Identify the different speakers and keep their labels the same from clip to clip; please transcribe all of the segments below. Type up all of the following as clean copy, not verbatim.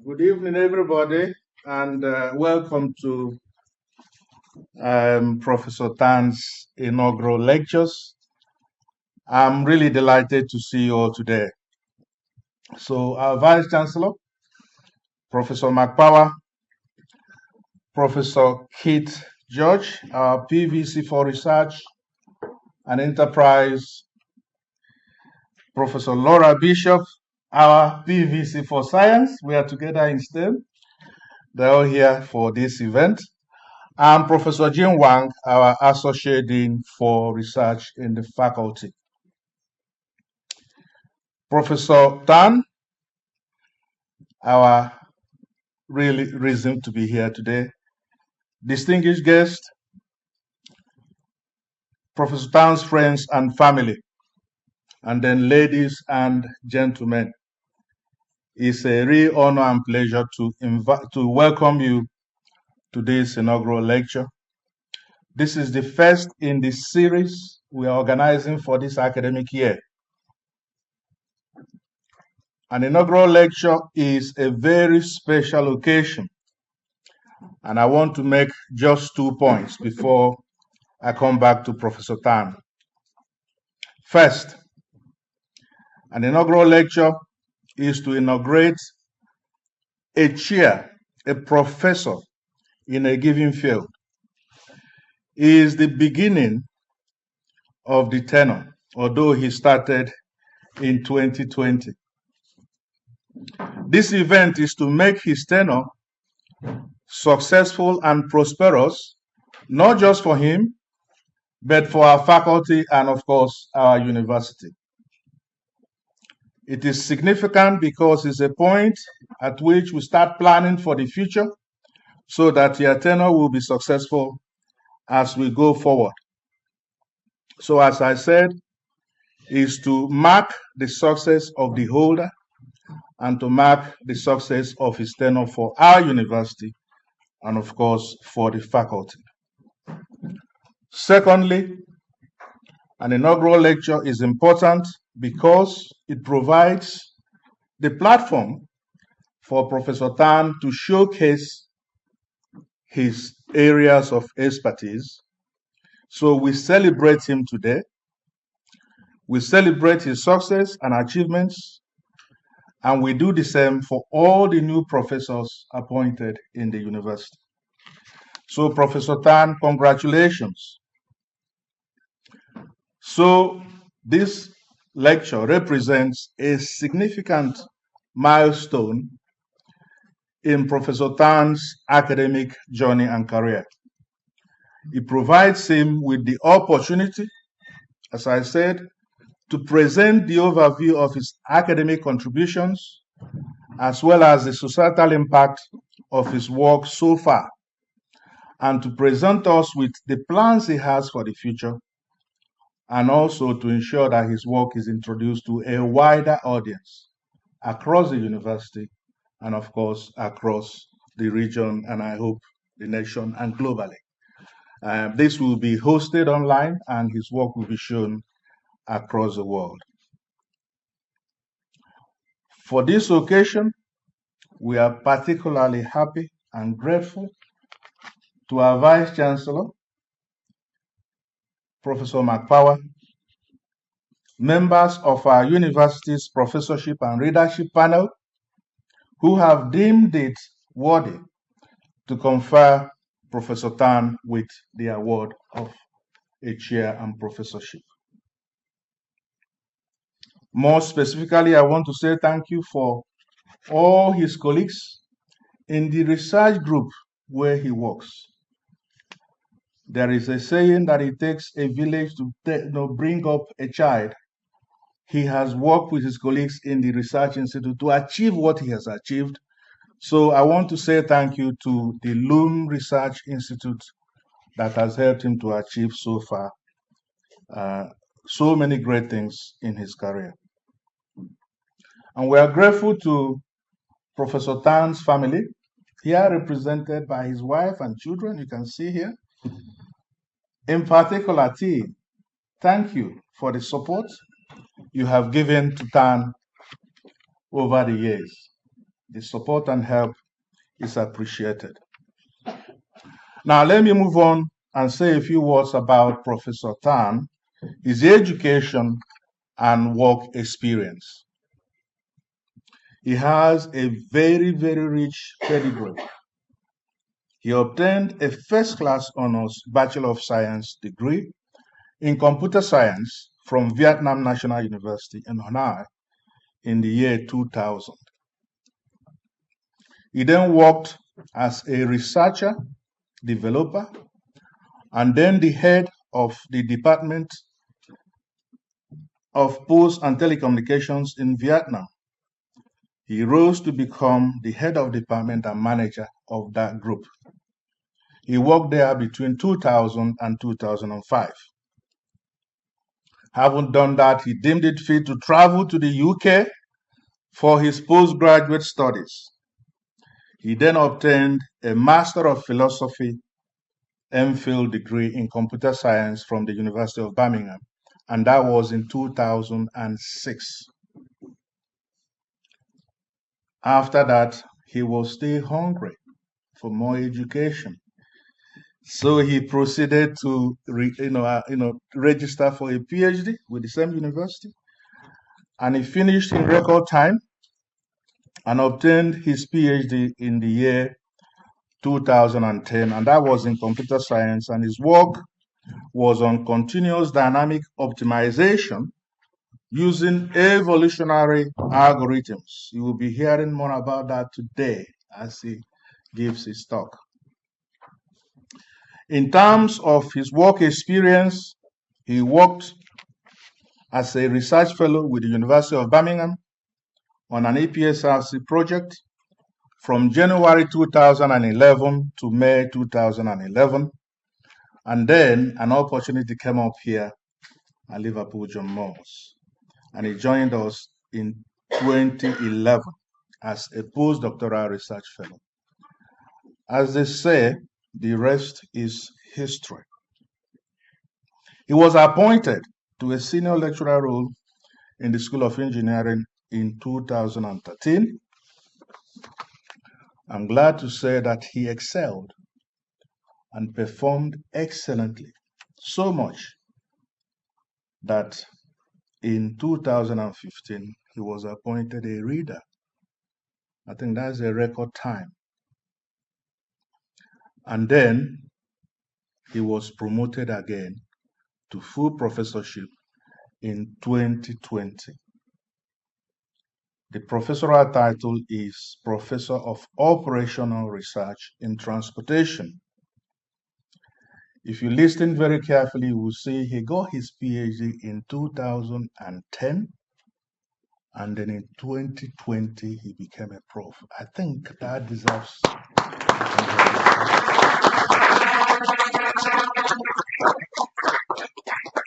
Speaker 1: Good evening, everybody, and welcome to Professor Tan's inaugural lectures. I'm really delighted to see you all today. So, our Vice Chancellor, Professor McPower, Professor Keith George, our PVC for Research and Enterprise, Professor Laura Bishop, our PVC for Science. We are together in STEM. They're all here for this event. And Professor Jim Wang, our Associate Dean for Research in the faculty. Professor Tan, our really reason to be here today. Distinguished guest, Professor Tan's friends and family, and then ladies and gentlemen. It's a real honor and pleasure to welcome you to this inaugural lecture. This is the first in the series we are organizing for this academic year. An inaugural lecture is a very special occasion, and I want to make just 2 points before I come back to Professor Tan. First, an inaugural lecture is to inaugurate a chair, a professor in a given field. It is the beginning of the tenure, although he started in 2020. This event is to make his tenure successful and prosperous, not just for him, but for our faculty and, of course, our university. It is significant because it's a point at which we start planning for the future so that your tenure will be successful as we go forward. So, as I said, is to mark the success of the holder and to mark the success of his tenure for our university and, of course, for the faculty. Secondly, an inaugural lecture is important because it provides the platform for Professor Tan to showcase his areas of expertise. So we celebrate him today. We celebrate his success and achievements, and we do the same for all the new professors appointed in the university. So Professor Tan, congratulations. So this lecture represents a significant milestone in Professor Tan's academic journey and career. It provides him with the opportunity, as I said, to present the overview of his academic contributions, as well as the societal impact of his work so far, and to present us with the plans he has for the future, and also to ensure that his work is introduced to a wider audience across the university and, of course, across the region, and I hope the nation and globally. This will be hosted online, and his work will be shown across the world. For this occasion, we are particularly happy and grateful to our Vice Chancellor, Professor McPower, members of our university's professorship and readership panel, who have deemed it worthy to confer Professor Tan with the award of a chair and professorship. More specifically, I want to say thank you for all his colleagues in the research group where he works. There is a saying that it takes a village to bring up a child. He has worked with his colleagues in the Research Institute to achieve what he has achieved. So I want to say thank you to the LOOM Research Institute that has helped him to achieve so far so many great things in his career. And we are grateful to Professor Tan's family, here represented by his wife and children, you can see here. In particular, T, thank you for the support you have given to Tan over the years. The support and help is appreciated. Now, let me move on and say a few words about Professor Tan, his education and work experience. He has a very, very rich pedigree. He obtained a first-class honors Bachelor of Science degree in computer science from Vietnam National University in Hanoi in the year 2000. He then worked as a researcher, developer, and then the head of the Department of Post and Telecommunications in Vietnam. He rose to become the head of department and manager of that group. He worked there between 2000 and 2005. Having done that, he deemed it fit to travel to the UK for his postgraduate studies. He then obtained a Master of Philosophy MPhil degree in computer science from the University of Birmingham, and that was in 2006. After that, he was still hungry for more education. So he proceeded to register for a PhD with the same university, and he finished in record time and obtained his PhD in the year 2010, and that was in computer science, and his work was on continuous dynamic optimization using evolutionary algorithms. You will be hearing more about that today as he gives his talk. In terms of his work experience, he worked as a research fellow with the University of Birmingham on an EPSRC project from January 2011 to May 2011. And then an opportunity came up here at Liverpool John Moores, and he joined us in 2011 as a postdoctoral research fellow. As they say, the rest is history. He was appointed to a senior lecturer role in the School of Engineering in 2013. I'm glad to say that he excelled and performed excellently, so much that in 2015 he was appointed a reader. I think that's a record time. And then he was promoted again to full professorship in 2020. The professorial title is Professor of Operational Research in Transportation. If you listen very carefully, you will see he got his PhD in 2010, and then in 2020 he became a prof. I think that deserves.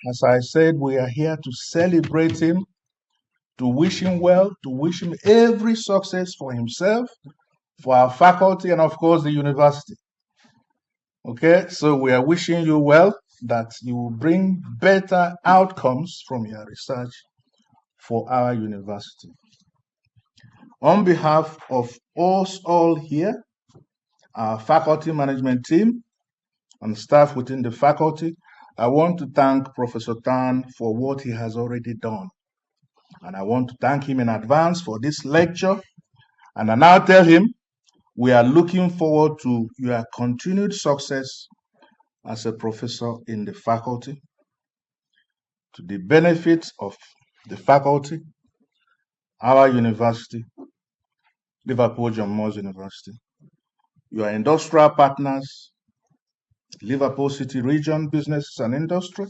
Speaker 1: As I said, we are here to celebrate him, to wish him well, to wish him every success for himself, for our faculty, and of course the university. Okay, so we are wishing you well, that you will bring better outcomes from your research for our university. On behalf of us all here, our faculty management team and staff within the faculty, I want to thank Professor Tan for what he has already done. And I want to thank him in advance for this lecture. And I now tell him we are looking forward to your continued success as a professor in the faculty, to the benefit of the faculty, our university, Liverpool John Moores University, your industrial partners, Liverpool City Region Businesses and Industry,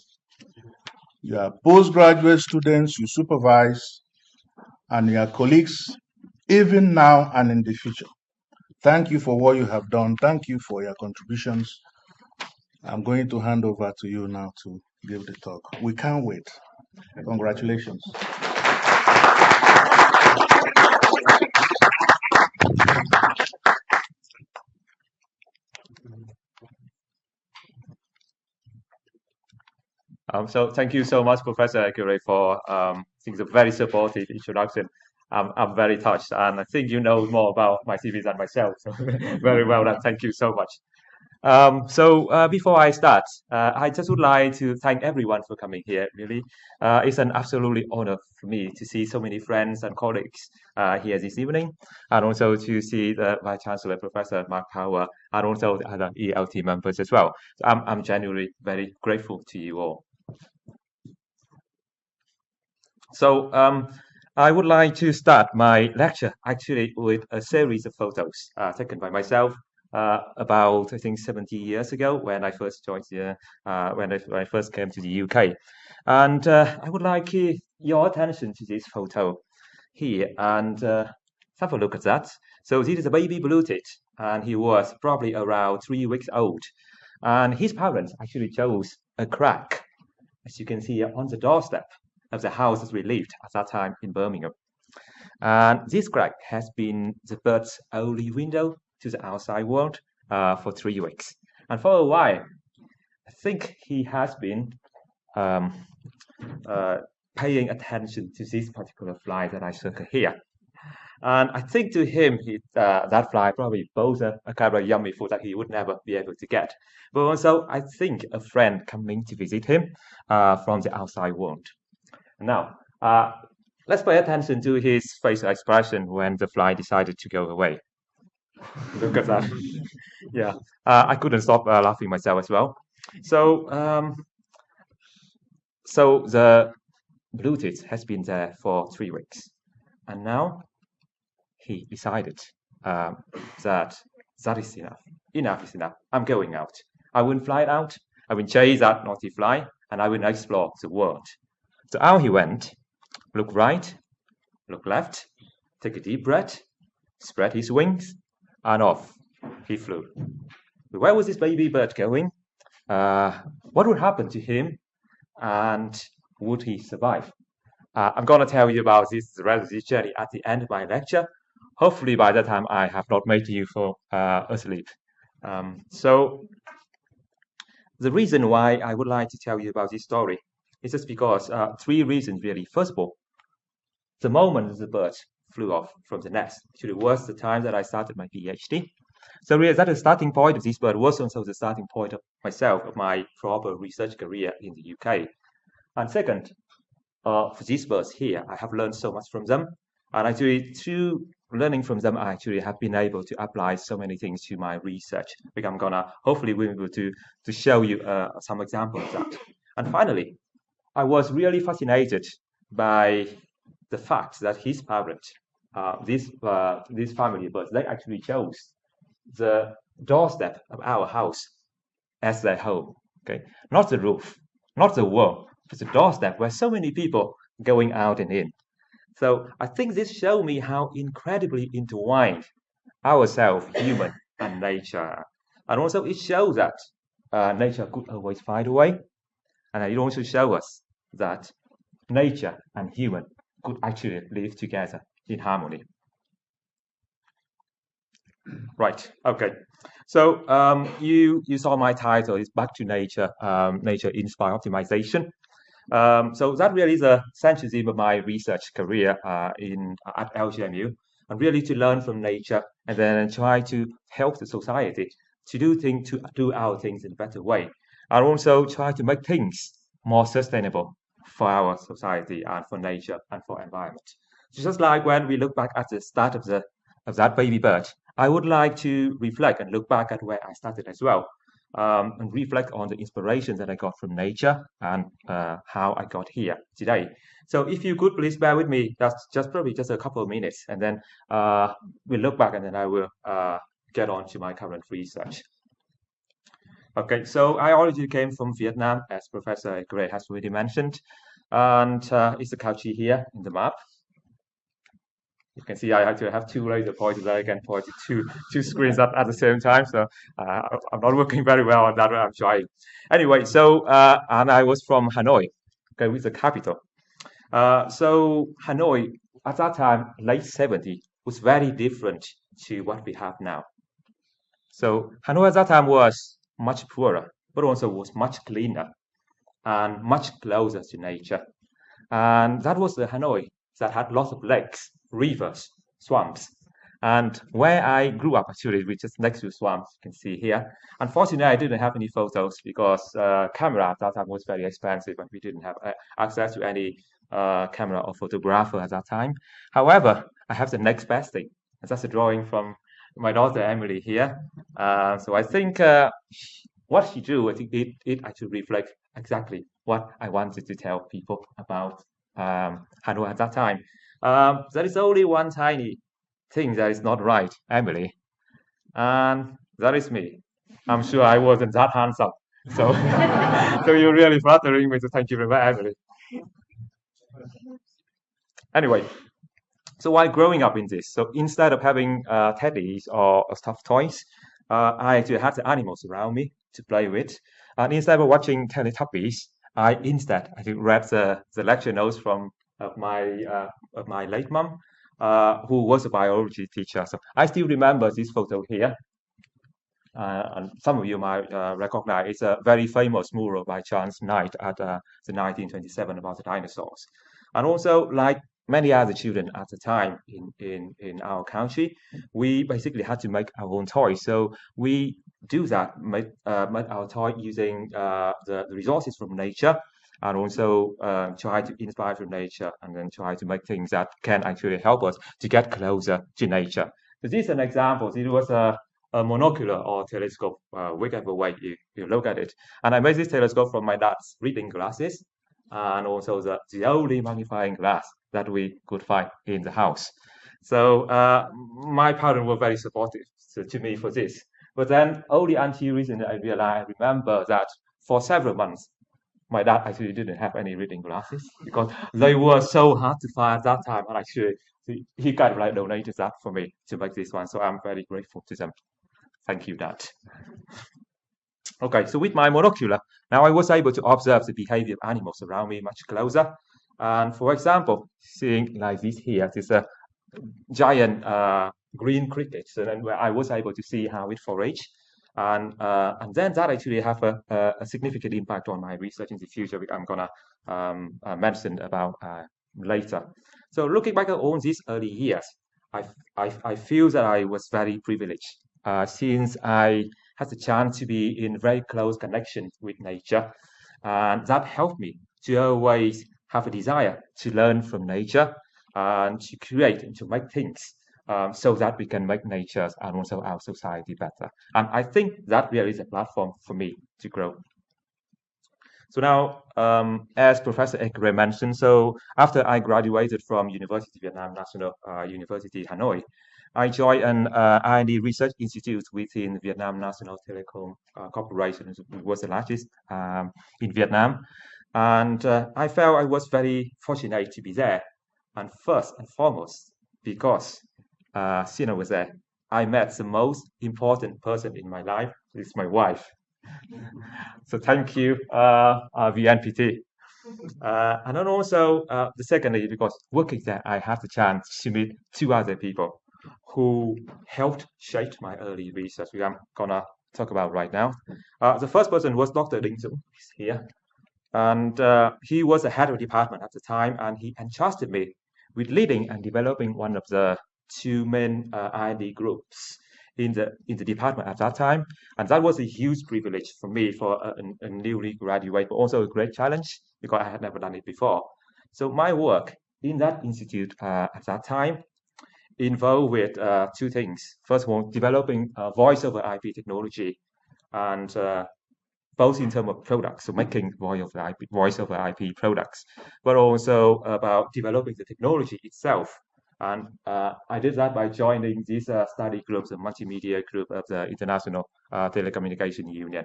Speaker 1: your postgraduate students you supervise, and your colleagues, even now and in the future. Thank you for what you have done. Thank you for your contributions. I'm going to hand over to you now to give the talk. We can't wait. Congratulations.
Speaker 2: So thank you so much, Professor Akure, for I think a very supportive introduction. I'm very touched, and I think you know more about my CV than myself. So very well done. Thank you so much. Before I start, I just would like to thank everyone for coming here. Really, it's an absolutely honor for me to see so many friends and colleagues here this evening, and also to see the Vice Chancellor, Professor Mark Power, and also the other ELT members as well. So I'm genuinely very grateful to you all. So I would like to start my lecture actually with a series of photos taken by myself about I think 70 years ago when I first joined when I first came to the UK, and I would like your attention to this photo here and have a look at that. So this is a baby blue tit, and he was probably around 3 weeks old, and his parents actually chose a crack, as you can see on the doorstep of the house that we lived at that time in Birmingham. And this crack has been the bird's only window to the outside world for 3 weeks. And for a while, I think he has been um, paying attention to this particular fly that I circle here. And I think to him, that fly probably posed a kind of yummy food that he would never be able to get. But also, I think a friend coming to visit him from the outside world. Now, let's pay attention to his facial expression when the fly decided to go away. Look at that. Yeah, I couldn't stop laughing myself as well. So, so the blue tit has been there for 3 weeks, and now he decided that that is enough. Enough is enough. I'm going out. I will fly out. I will chase that naughty fly, and I will explore the world. So out he went. Look right, look left, take a deep breath, spread his wings, and off he flew. But where was this baby bird going? What would happen to him? And would he survive? I'm going to tell you about this rest of this journey at the end of my lecture. Hopefully by that time I have not made you fall asleep. So the reason why I would like to tell you about this story is just because 3 reasons really. First of all, the moment the bird flew off from the nest actually was the time that I started my PhD. So really that the starting point of this bird was also the starting point of myself, of my proper research career in the UK. And second, for these birds here, I have learned so much from them. And actually, through learning from them, I actually have been able to apply so many things to my research. Which I'm gonna hopefully be able to show you some examples of that. And finally, I was really fascinated by the fact that his parents, this family birds, they actually chose the doorstep of our house as their home. Okay, not the roof, not the wall, but the doorstep where so many people going out and in. So I think this shows me how incredibly intertwined ourselves, human and nature, and also it shows that nature could always find a way, and it also shows us that nature and human could actually live together in harmony. Right. Okay. So you saw my title is Back to Nature, Nature Inspired Optimization. So that really is a central theme of my research career at LGMU, and really to learn from nature and then try to help the society to do our things in a better way, and also try to make things more sustainable for our society and for nature and for environment. Just like when we look back at the start of that baby bird, I would like to reflect and look back at where I started as well, and reflect on the inspiration that I got from nature and how I got here today. So if you could please bear with me, that's probably just a couple of minutes, and then we'll look back and then I will get on to my current research. Okay, so I originally came from Vietnam, as Professor Gray has already mentioned, and it's the country here in the map. You can see I actually have two laser pointers that I can point to two screens at the same time. So I'm not working very well on that. I'm trying. Anyway, so and I was from Hanoi, okay, with the capital. So Hanoi at that time, late 70s, was very different to what we have now. So Hanoi at that time was much poorer, but also was much cleaner and much closer to nature. And that was the Hanoi that had lots of lakes rivers, swamps. And where I grew up, actually, which is next to swamps, you can see here. Unfortunately, I didn't have any photos because camera at that time was very expensive and we didn't have access to any camera or photographer at that time. However, I have the next best thing. And that's a drawing from my daughter Emily here. So I think what she drew, I think it actually reflects exactly what I wanted to tell people about Hanoi at that time. There is only one tiny thing that is not right, Emily, and that is me. I'm sure I wasn't that handsome, so so you're really flattering me. So thank you very much, Emily. Anyway, so while growing up in this, so instead of having teddies or stuffed toys, I actually had the animals around me to play with. And instead of watching Teletubbies, I instead I think read the lecture notes from of my late mom, who was a biology teacher. So I still remember this photo here. And some of you might recognize it's a very famous mural by Charles Knight at the 1927 about the dinosaurs. And also, like many other children at the time in our country, we basically had to make our own toys. So we do that, make our toy using the resources from nature, and also try to inspire from nature, and then try to make things that can actually help us to get closer to nature. So this is an example. It was a monocular or telescope, whichever way you look at it. And I made this telescope from my dad's reading glasses and also the only magnifying glass that we could find in the house. So my parents were very supportive to me for this. But then only until recently I realized, I remember that for several months, my dad actually didn't have any reading glasses because they were so hard to find at that time. And actually, he kind of like donated that for me to make this one. So I'm very grateful to them. Thank you, Dad. Okay, so with my monocular, now I was able to observe the behavior of animals around me much closer. And for example, seeing like this here, this a giant green cricket, so then where I was able to see how it forage. And then that actually have a significant impact on my research in the future, which I'm gonna mention about later. So looking back at all these early years, I feel that I was very privileged since I had the chance to be in very close connection with nature, and that helped me to always have a desire to learn from nature and to create and to make things so that we can make nature and also our society better. And I think that really is a platform for me to grow. So now, as Professor Ekre mentioned, so after I graduated from University of Vietnam National University Hanoi, I joined an R&D research institute within Vietnam National Telecom Corporation. It was the largest in Vietnam. And I felt I was very fortunate to be there. And first and foremost, because Sina was there, I met the most important person in my life, is my wife. So thank you, VNPT. And then also, the secondly, because working there, I had the chance to meet two other people who helped shape my early research, which I'm gonna talk about right now. The first person was Dr. Ding Zung, he's here. And he was the head of department at the time, and he entrusted me with leading and developing one of the two main R&D groups in the department at that time. And that was a huge privilege for me for a newly graduate, but also a great challenge because I had never done it before. So my work in that institute at that time involved with two things. First of all, developing voice over IP technology, and both in terms of products, so making voice over IP products, but also about developing the technology itself. And I did that by joining these study groups, the multimedia group of the International Telecommunication Union.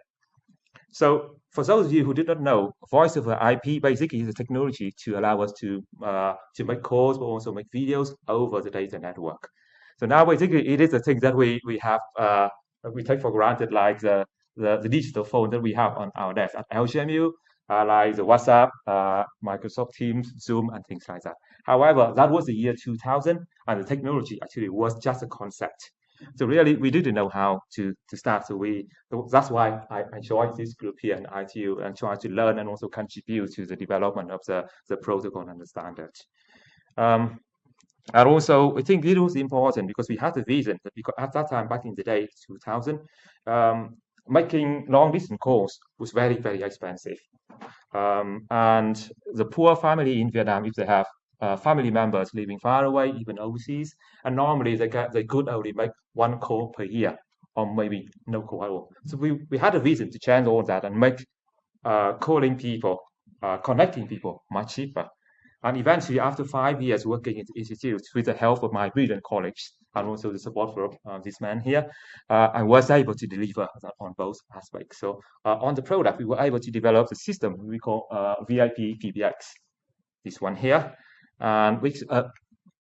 Speaker 2: So for those of you who did not know, voice over IP basically is a technology to allow us to make calls, but also make videos over the data network. So now basically it is a thing that we have we take for granted, like the digital phone that we have on our desk at LGMU, like the WhatsApp, Microsoft Teams, Zoom, and things like that. However, that was the year 2000, and the technology actually was just a concept. So really, we didn't know how to start. So that's why I joined this group here in ITU and try to learn and also contribute to the development of the protocol and the standard. And also, I think it was important because we had a vision that because at that time, back in the day, 2000, making long distance calls was very, very expensive. And the poor family in Vietnam, if they have family members living far away, even overseas, and normally they could only make one call per year, or maybe no call at all. So we had a vision to change all that and make calling people, connecting people much cheaper. And eventually, after 5 years working in the institute with the help of my brilliant colleagues and also the support from this man here, I was able to deliver on both aspects. So on the product, we were able to develop the system we call VIP PBX, this one here, and which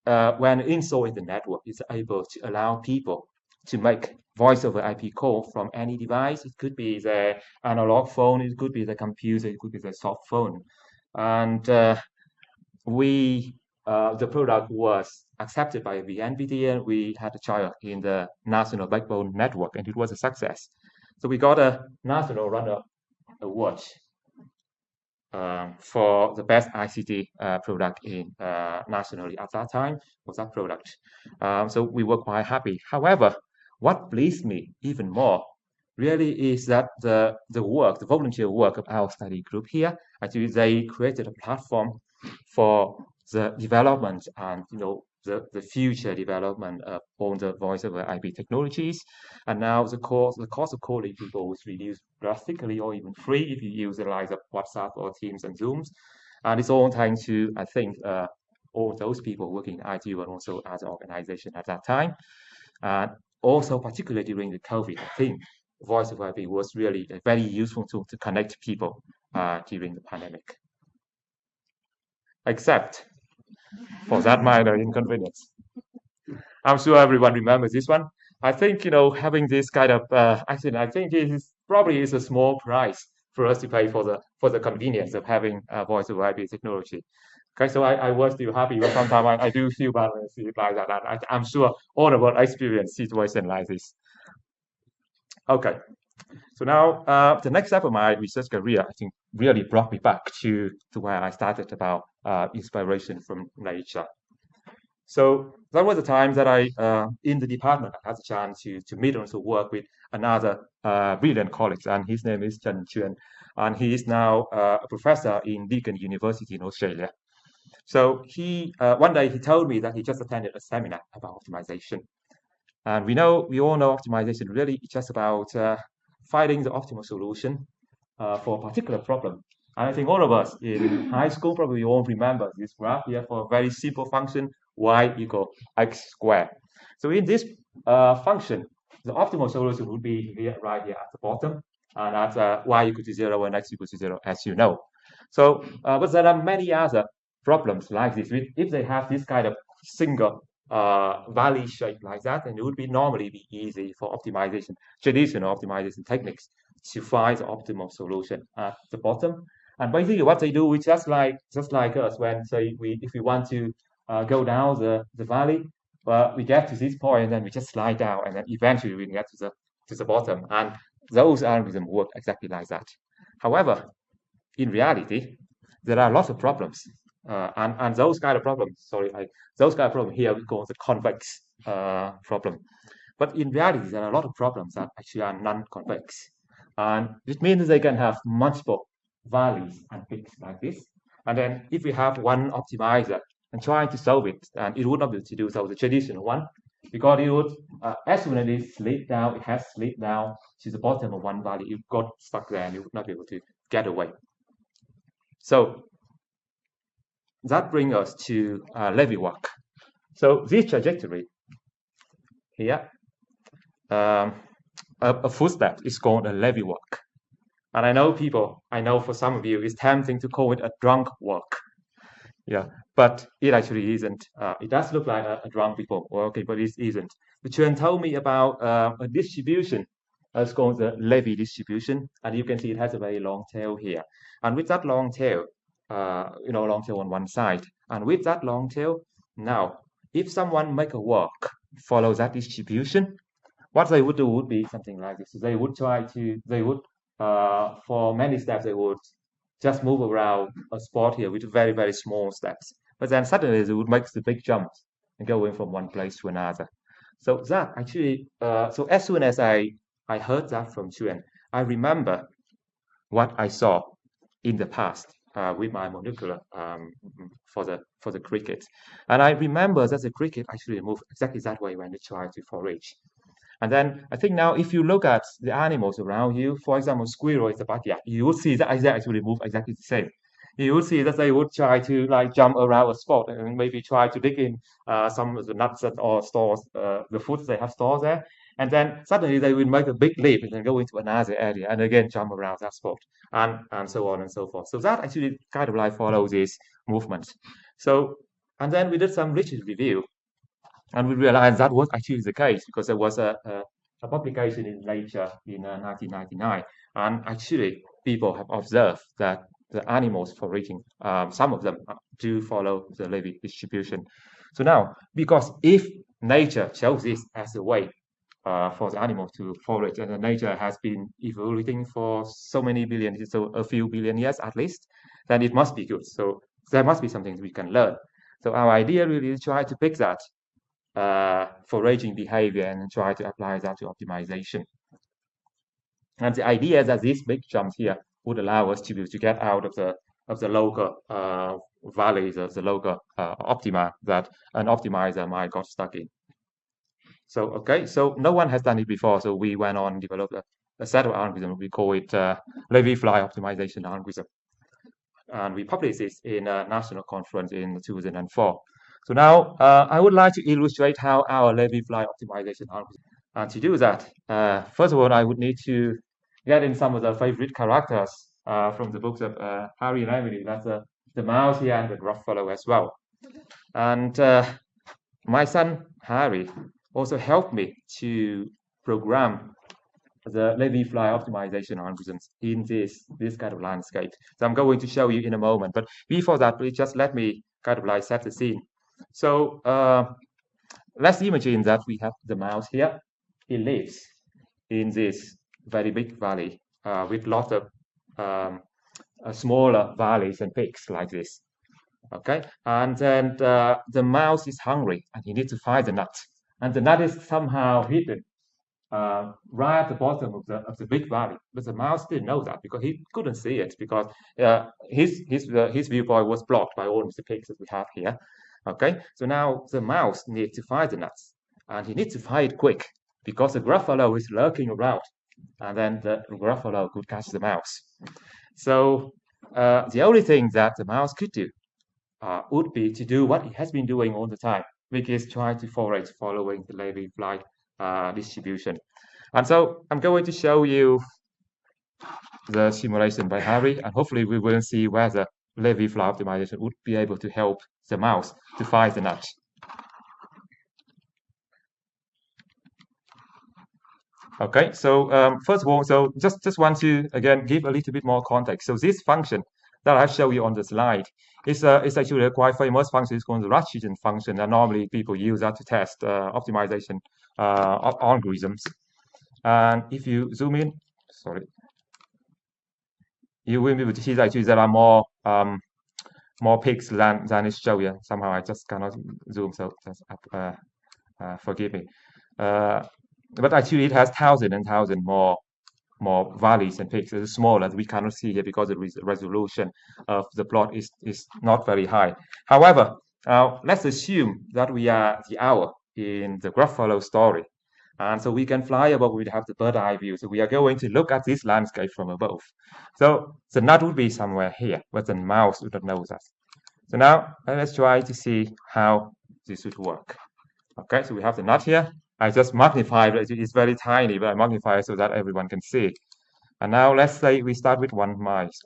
Speaker 2: when installed in the network, is able to allow people to make voice over IP call from any device. It could be the analog phone, it could be the computer, it could be the soft phone. And the product was accepted by the NVIDIA, and we had a trial in the National Backbone Network, and it was a success. So we got a National Runner Award for the best ICT product in nationally at that time was that product. So we were quite happy. However, what pleased me even more really is that the volunteer work of our study group here, actually they created a platform for the development and the future development of all the voice over IP technologies. And now the cost of calling people was reduced drastically or even free if you use the likes of WhatsApp or Teams and Zooms. And it's all thanks to, I think, all those people working in IT and also as an organization at that time. And also, particularly during the COVID, I think voice over IP was really a very useful tool to connect people during the pandemic. Except for that minor inconvenience. I'm sure everyone remembers this one. I think, having this kind of accident, I think it is probably is a small price for us to pay for the convenience of having voice over IP technology. Okay, so I was still happy, but sometimes I do feel bad when I see it like that. And I'm sure all of us experience situation like this. Okay, so now the next step of my research career, I think, really brought me back to where I started about inspiration from nature. So that was the time that I, in the department, I had a chance to meet and also work with another brilliant colleague, and his name is Chen Chuan, and he is now a professor in Deakin University in Australia. So he one day he told me that he just attended a seminar about optimization, and we all know optimization really is just about finding the optimal solution for a particular problem. And I think all of us in high school probably all remember this graph here for a very simple function, y equal x squared. So in this function, the optimal solution would be here, right here at the bottom, and that's y equal to 0 and x equal to 0, as you know. So, but there are many other problems like this. If they have this kind of single valley shape like that, then it would normally be easy for optimization, traditional optimization techniques to find the optimal solution at the bottom. And basically, what they do is just like us when say if we want to go down the valley, we get to this point and then we just slide down, and then eventually we get to the bottom. And those algorithms work exactly like that. However, in reality, there are lots of problems, and those kind of problems. Those kind of problems here we call the convex problem. But in reality, there are a lot of problems that actually are non-convex, and it means they can have multiple values and peaks like this. And then if we have one optimizer and trying to solve it, and it would not be able to do so the traditional one, because it would as soon as it slid down, it has slid down to the bottom of one value, it got stuck there and it would not be able to get away. So that brings us to levy walk. So this trajectory here, a footstep is called a levy walk. And I know for some of you, it's tempting to call it a drunk walk. Yeah, but it actually isn't. It does look like a drunk people walking, but it isn't. The Chuan told me about a distribution. It's called the levy distribution, and you can see it has a very long tail here. And with that long tail, long tail on one side, and with that long tail, now if someone make a walk follow that distribution, what they would do would be something like this. So they would for many steps, they would just move around a spot here with very, very small steps. But then suddenly they would make the big jumps. and going from one place to another. So that actually, so as soon as I heard that from Nguyen, I remember what I saw in the past with my monocular for the cricket, and I remember that the cricket actually moved exactly that way when they try to forage. And then I think now if you look at the animals around you, for example, squirrel in the backyard, you will see that they actually move exactly the same. You will see that they would try to like jump around a spot and maybe try to dig in some of the nuts that or stores, the foods they have stored there. And then suddenly they will make a big leap and then go into another area and again jump around that spot and so on and so forth. So that actually kind of like follows this movement. So, and then we did some research review and we realized that was actually the case because there was a publication in Nature in 1999. And actually, people have observed that the animals foraging, some of them do follow the levy distribution. So now, because if nature shows this as a way for the animals to forage, and nature has been evolving for so many billion, so a few billion years at least, then it must be good. So there must be something we can learn. So our idea really is to try to pick that foraging behavior and try to apply that to optimization. And the idea is that these big jumps here would allow us to get out of the local valleys of the local optima that an optimizer might got stuck in. So okay, so no one has done it before, so we went on and developed a set of algorithms. We call it levy fly optimization algorithm, and we published this in a national conference in 2004. So now I would like to illustrate how our levy fly optimization algorithm. And to do that, first of all, I would need to get in some of the favorite characters from the books of Harry and Emily. That's the mouse here and the gruffalo as well. And my son Harry also helped me to program the levy fly optimization algorithms in this kind of landscape. So I'm going to show you in a moment. But before that, please just let me kind of like set the scene. So let's imagine that we have the mouse here. It lives in this very big valley with lots of smaller valleys and peaks like this. Okay, and then the mouse is hungry and he needs to find the nut, and the nut is somehow hidden right at the bottom of the big valley. But the mouse didn't know that because he couldn't see it because his viewpoint was blocked by all of the peaks that we have here. Okay, so now the mouse needs to find the nuts, and he needs to find it quick because the gruffalo is lurking around, and then the gruffalo could catch the mouse. So the only thing that the mouse could do would be to do what it has been doing all the time, which is try to forage following the levy fly distribution. And so I'm going to show you the simulation by Harry, and hopefully we will see whether levy fly optimization would be able to help the mouse to find the nut. Okay, so first of all, so just want to again give a little bit more context. So this function that I show you on the slide is actually a quite famous function. It's called the Rashidin function, and normally people use that to test optimization algorithms. And if you zoom in, sorry, you will be able to see that actually there are more peaks than it shows you. Somehow I just cannot zoom, so just forgive me. But actually it has thousands and thousands more valleys and peaks. It's smaller, we cannot see here because the resolution of the plot is not very high. However, let's assume that we are the owl in the gruffalo story. And so we can fly above, we have the bird eye view. So we are going to look at this landscape from above. So the nut would be somewhere here, but the mouse would not know that. So now let's try to see how this would work. Okay, so we have the nut here. I just magnified it. It's very tiny, but I magnify it so that everyone can see it. And now let's say we start with one mouse.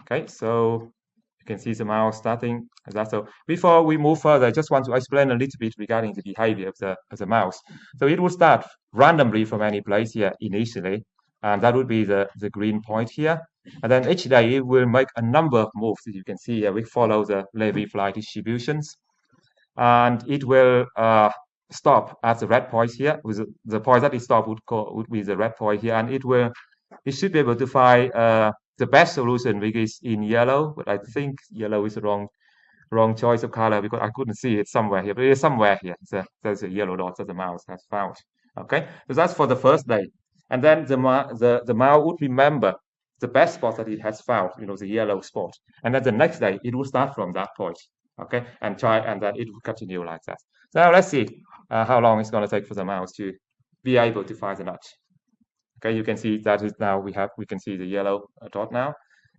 Speaker 2: Okay, so you can see the mouse starting as that. So before we move further, I just want to explain a little bit regarding the behavior of the mouse. So it will start randomly from any place here initially, and that would be the green point here. And then each day it will make a number of moves. As you can see here, we follow the levy fly distributions. And it will stop at the red point here. With the point that it stopped would be the red point here, and it should be able to find the best solution, which is in yellow. But I think yellow is the wrong wrong choice of color because I couldn't see it somewhere here, but it is somewhere here. There's a yellow dot that the mouse has found. Okay, so that's for the first day, and then the mouse would remember the best spot that it has found, the yellow spot, and then the next day it will start from that point. Okay, and then it will continue like that. So now let's see how long it's going to take for the mouse to be able to find the nut. Okay, you can see that is now we can see the yellow dot now.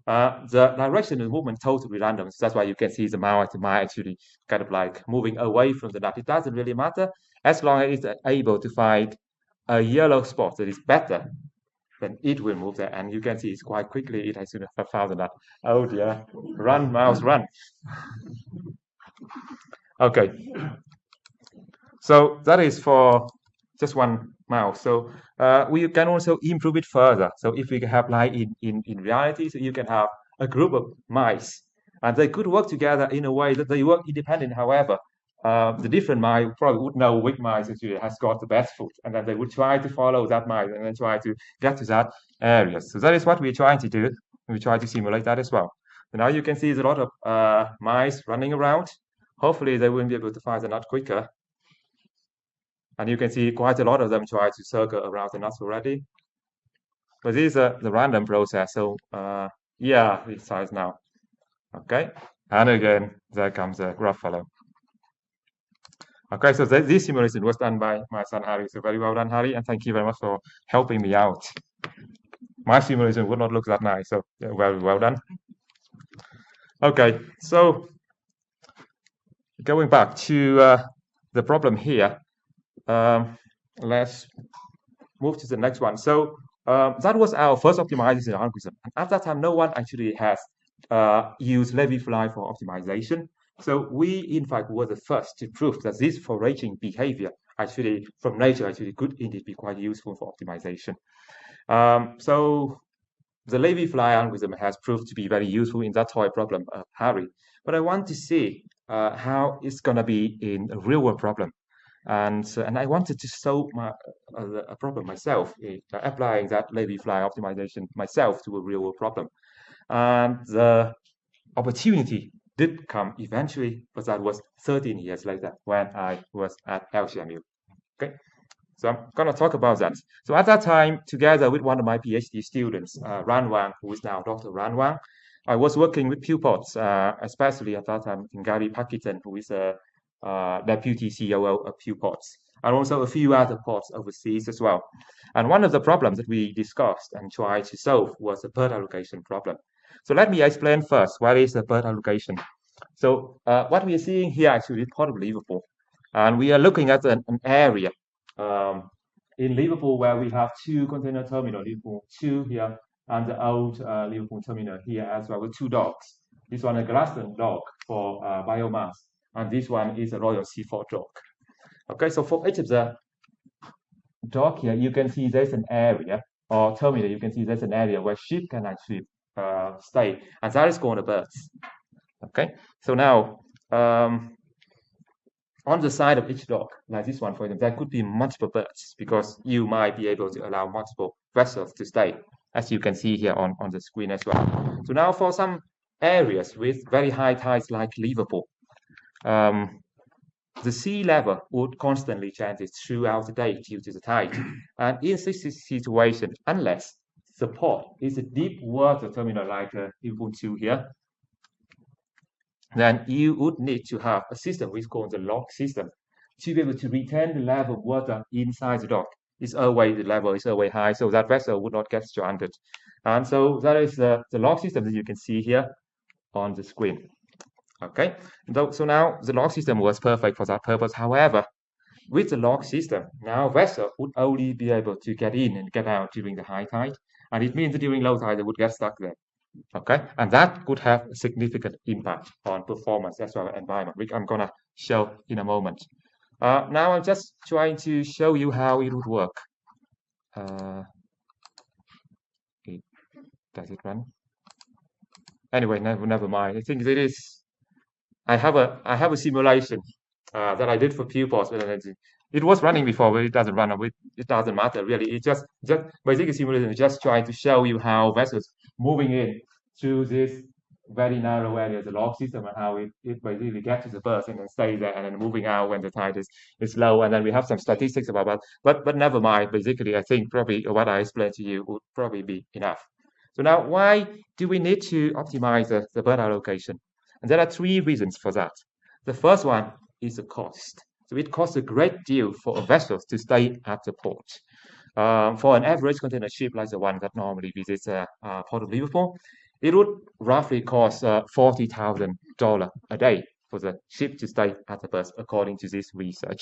Speaker 2: The direction of movement totally random. So that's why you can see the mouse actually kind of like moving away from the nut. It doesn't really matter as long as it's able to find a yellow spot that is better, then it will move there. And you can see it's quite quickly it has found the nut. Oh dear, run mouse run. Okay, so that is for just one mouse. So we can also improve it further. So if we have like in reality, so you can have a group of mice, and they could work together in a way that they work independent. However, the different mice probably would know which mice actually has got the best food, and then they would try to follow that mice and then try to get to that area. So that is what we're trying to do. We try to simulate that as well. So now you can see there's a lot of mice running around. Hopefully they will be able to find the nut quicker. And you can see quite a lot of them try to circle around the nuts already. But this is the random process. So yeah, it starts now. Okay, and again there comes a Gruffalo. Okay, so this simulation was done by my son Harry. So very well done, Harry, and thank you very much for helping me out. My simulation would not look that nice, so very well done. Okay, so going back to the problem here, let's move to the next one. So that was our first optimization algorithm. And at that time, no one actually has used Levy-Fly for optimization. So we, in fact, were the first to prove that this foraging behavior actually, from nature, actually could indeed be quite useful for optimization. So the Levy-Fly algorithm has proved to be very useful in that toy problem, Harry. But I want to see how it's going to be in a real-world problem. And I wanted to solve a problem myself, applying that Levy-Fly optimization myself to a real-world problem. And the opportunity did come eventually, but that was 13 years later when I was at LCMU. Okay, so I'm going to talk about that. So at that time, together with one of my PhD students, Ran Wang, who is now Dr. Ran Wang, I was working with pupils, especially at that time Gary Pakistan, who is a deputy COO of Pewpots, and also a few other ports overseas as well. And one of the problems that we discussed and tried to solve was the bird allocation problem. So let me explain first what is the bird allocation. So what we are seeing here actually is Port of Liverpool, and we are looking at an area in Liverpool where we have two container terminals, Liverpool 2 here, and the old Liverpool terminal here as well with two docks. This one a Glaston dock for biomass, and this one is a Royal Seaford dock. Okay, so for each of the dock here, you can see there's an area, or terminal, you can see there's an area where ship can actually stay, and that is called the birds. Okay, so now on the side of each dock, like this one, for example, there could be multiple birds because you might be able to allow multiple vessels to stay, as you can see here on the screen as well. So now for some areas with very high tides like Liverpool, the sea level would constantly change throughout the day due to the tide. And in this situation, unless the port is a deep water terminal like Liverpool 2 here, then you would need to have a system which is called the lock system to be able to retain the level of water inside the dock. The level is always high, so that vessel would not get stranded. And so that is the lock system that you can see here on the screen. Okay, so now the lock system was perfect for that purpose. However, with the lock system, now vessel would only be able to get in and get out during the high tide, and it means that during low tide they would get stuck there. Okay, and that could have a significant impact on performance as well as environment, which I'm gonna show in a moment. Now I'm just trying to show you how it would work. Does it run? Anyway, never mind. I think it is. I have a simulation that I did for pupils, it was running before, but it doesn't run. It doesn't matter really. It's just basically simulation is just trying to show you how vessels moving in through this very narrow areas, the log system, and how it basically gets to the berth and then stay there and then moving out when the tide is low. And then we have some statistics about that. But never mind. Basically, I think probably what I explained to you would probably be enough. So now, why do we need to optimize the berth allocation? And there are three reasons for that. The first one is the cost. So it costs a great deal for a vessel to stay at the port. For an average container ship like the one that normally visits Port of Liverpool, it would roughly cost $40,000 a day for the ship to stay at the berth, according to this research.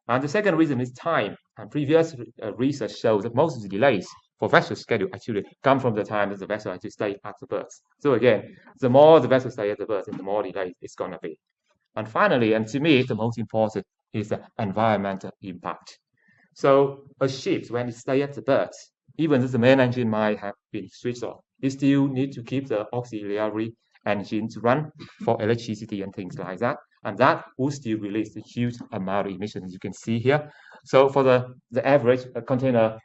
Speaker 2: And the second reason is time. And previous research shows that most of the delays for vessel schedule actually come from the time that the vessel actually stay at the berth. So again, the more the vessel stay at the berth, the more delayed it's going to be. And finally, and to me, the most important is the environmental impact. So a ship, when it stays at the berth, even if the main engine might have been switched off, you still need to keep the auxiliary engine to run for electricity and things like that. And that will still release a huge amount of emissions, you can see here. So for the average container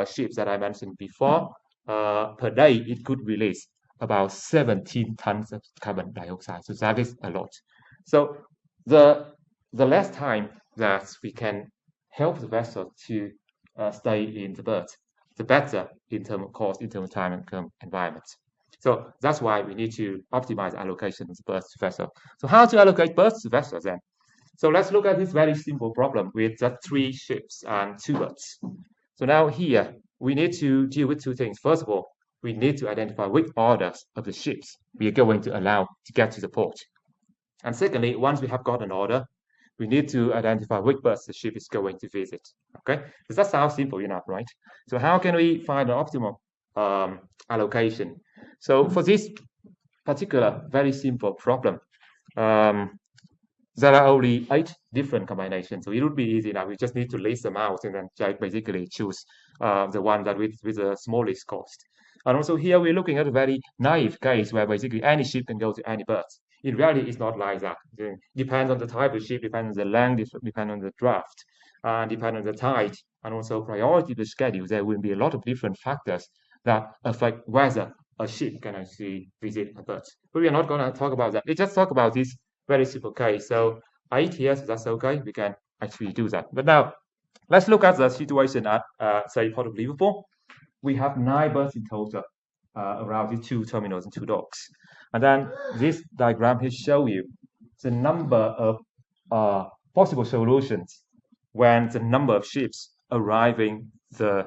Speaker 2: ships that I mentioned before, per day, it could release about 17 tons of carbon dioxide. So that is a lot. So the less time that we can help the vessel to stay in the berth, the better in terms of cost, in terms of time, and environment. So that's why we need to optimize allocation of the berth to vessel. So how to allocate berths to vessels then? So let's look at this very simple problem with just 3 ships and 2 berths. So now here, we need to deal with 2 things. First of all, we need to identify which orders of the ships we are going to allow to get to the port. And secondly, once we have got an order, we need to identify which berths the ship is going to visit. Okay, does that sound simple enough, right? So how can we find an optimal allocation? So for this particular very simple problem, there are only 8 different combinations. So it would be easy now. We just need to list them out and then basically choose the one that with the smallest cost. And also here we're looking at a very naive case where basically any ship can go to any berth. In reality, it's not like that. It depends on the type of ship, depends on the length, depends on the draft, depends on the tide, and also priority of the schedule. There will be a lot of different factors that affect whether a ship can actually visit a berth. But we are not going to talk about that. We just talk about this very simple case. So 8 years, that's okay. We can actually do that. But now, let's look at the situation at, say, Port of Liverpool. We have 9 berths in total around these 2 terminals and 2 docks. And then this diagram here shows you the number of possible solutions when the number of ships arriving the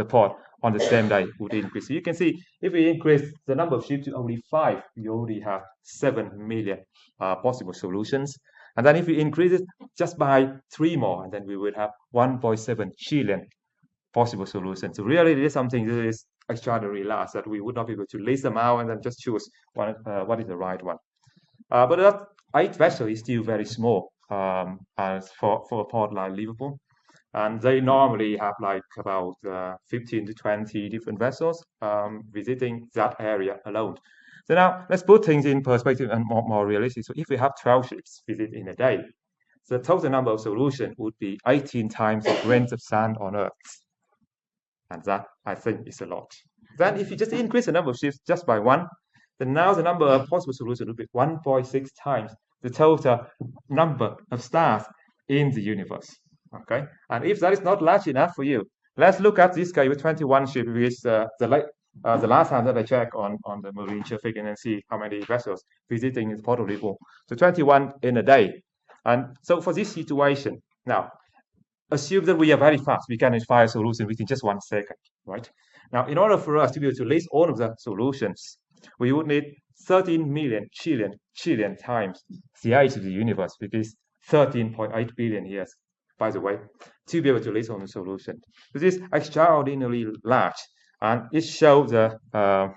Speaker 2: port on the same day would increase. So you can see if we increase the number of ships to only 5, we already have 7 million possible solutions. And then if we increase it just by 3 more, and then we would have 1.7 trillion possible solutions. So really, it is something that is extraordinarily large that we would not be able to list them out and then just choose what is the right one. But that 8 vessels is still very small as for a port like Liverpool. And they normally have like about 15 to 20 different vessels visiting that area alone. So now let's put things in perspective and more realistic. So if we have 12 ships visit in a day, the total number of solutions would be 18 times the grains of sand on Earth. And that, I think, is a lot. Then if you just increase the number of ships just by 1, then now the number of possible solutions would be 1.6 times the total number of stars in the universe. Okay, and if that is not large enough for you, let's look at this guy with 21 ships, which is the last time that I checked on the marine traffic and then see how many vessels visiting the Port of Liverpool. So 21 in a day. And so for this situation, now, assume that we are very fast. We can find a solution within just 1 second, right? Now, in order for us to be able to list all of the solutions, we would need 13 million trillion times the age of the universe, which is 13.8 billion years, by the way, to be able to list on the solution. This is extraordinarily large, and it shows the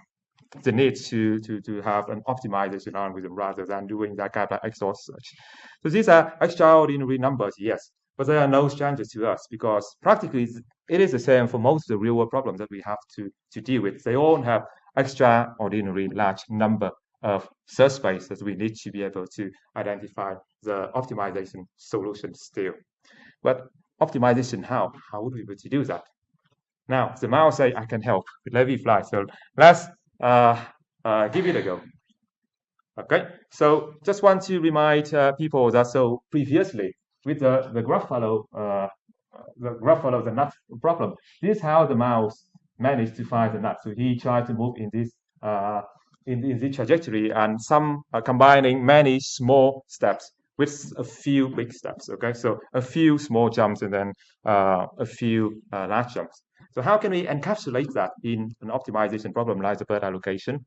Speaker 2: need to have an optimization algorithm rather than doing that kind of exhaust search. So these are extraordinary numbers, yes, but they are no strangers to us because practically it is the same for most of the real-world problems that we have to deal with. They all have extraordinary large number of search space that we need to be able to identify the optimization solution still. But optimization, how would we be able to do that? Now, the mouse say I can help with Levy Fly. So let's give it a go. Okay, so just want to remind people that so previously with the Gruffalo the nut problem, this is how the mouse managed to find the nut. So he tried to move in this in this trajectory, and some combining many small steps with a few big steps. Okay, so a few small jumps and then a few large jumps. So how can we encapsulate that in an optimization problem like the bird allocation?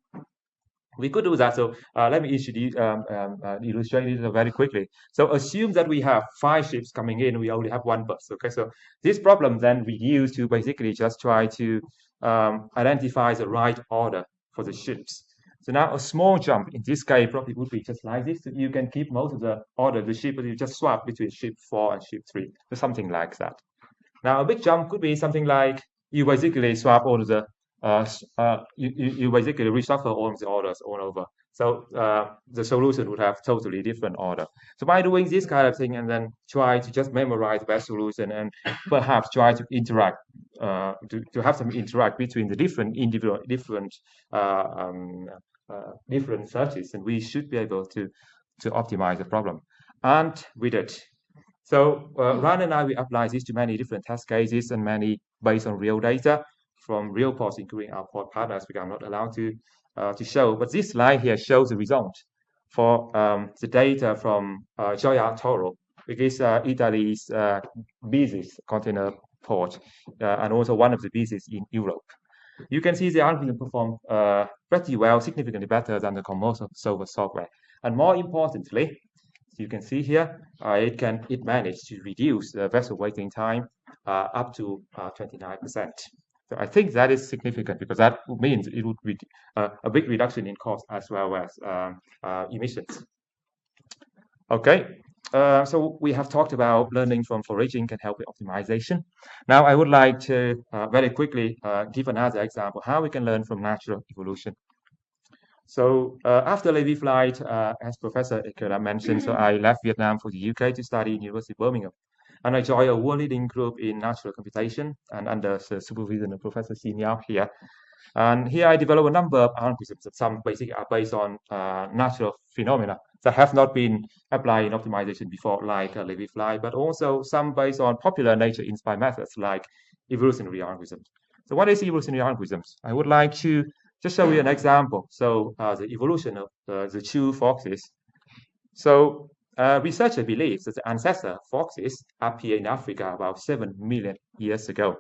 Speaker 2: We could do that. So let me illustrate it very quickly. So assume that we have 5 ships coming in, we only have 1 bus. Okay, so this problem then we use to basically just try to identify the right order for the ships. So now a small jump in this case probably would be just like this. So you can keep most of the order of the ship, but you just swap between ship 4 and ship 3, so something like that. Now a big jump could be something like you basically swap all of the you basically reshuffle all of the orders all over. So the solution would have totally different order. So by doing this kind of thing and then try to just memorize the best solution and perhaps try to interact to have some interact between the different individual different searches, and we should be able to optimize the problem. And with it, so Ryan and I, we apply this to many different test cases and many based on real data from real ports, including our port partners, which I'm not allowed to show. But this slide here shows the result for the data from Gioia Tauro, which is Italy's busiest container port, and also one of the busiest in Europe. You can see the algorithm performed pretty well, significantly better than the commercial software. And more importantly, you can see here, it managed to reduce the vessel waiting time up to 29%. So I think that is significant because that means it would be a big reduction in cost as well as emissions. Okay, so we have talked about learning from foraging can help with optimization. Now I would like to very quickly give another example how we can learn from natural evolution. So after Navy flight, as Professor Ekela mentioned, so I left Vietnam for the UK to study in University of Birmingham. And I joined a world-leading group in natural computation and under the supervision of Professor Xin Yao here. And here I developed a number of algorithms that some basically are based on natural phenomena that have not been applied in optimization before, like Levy fly, but also some based on popular nature-inspired methods like evolutionary algorithms. So what is evolutionary algorithms? I would like to just show you an example. So the evolution of the two foxes. So researchers believe that the ancestor foxes appeared in Africa about 7 million years ago.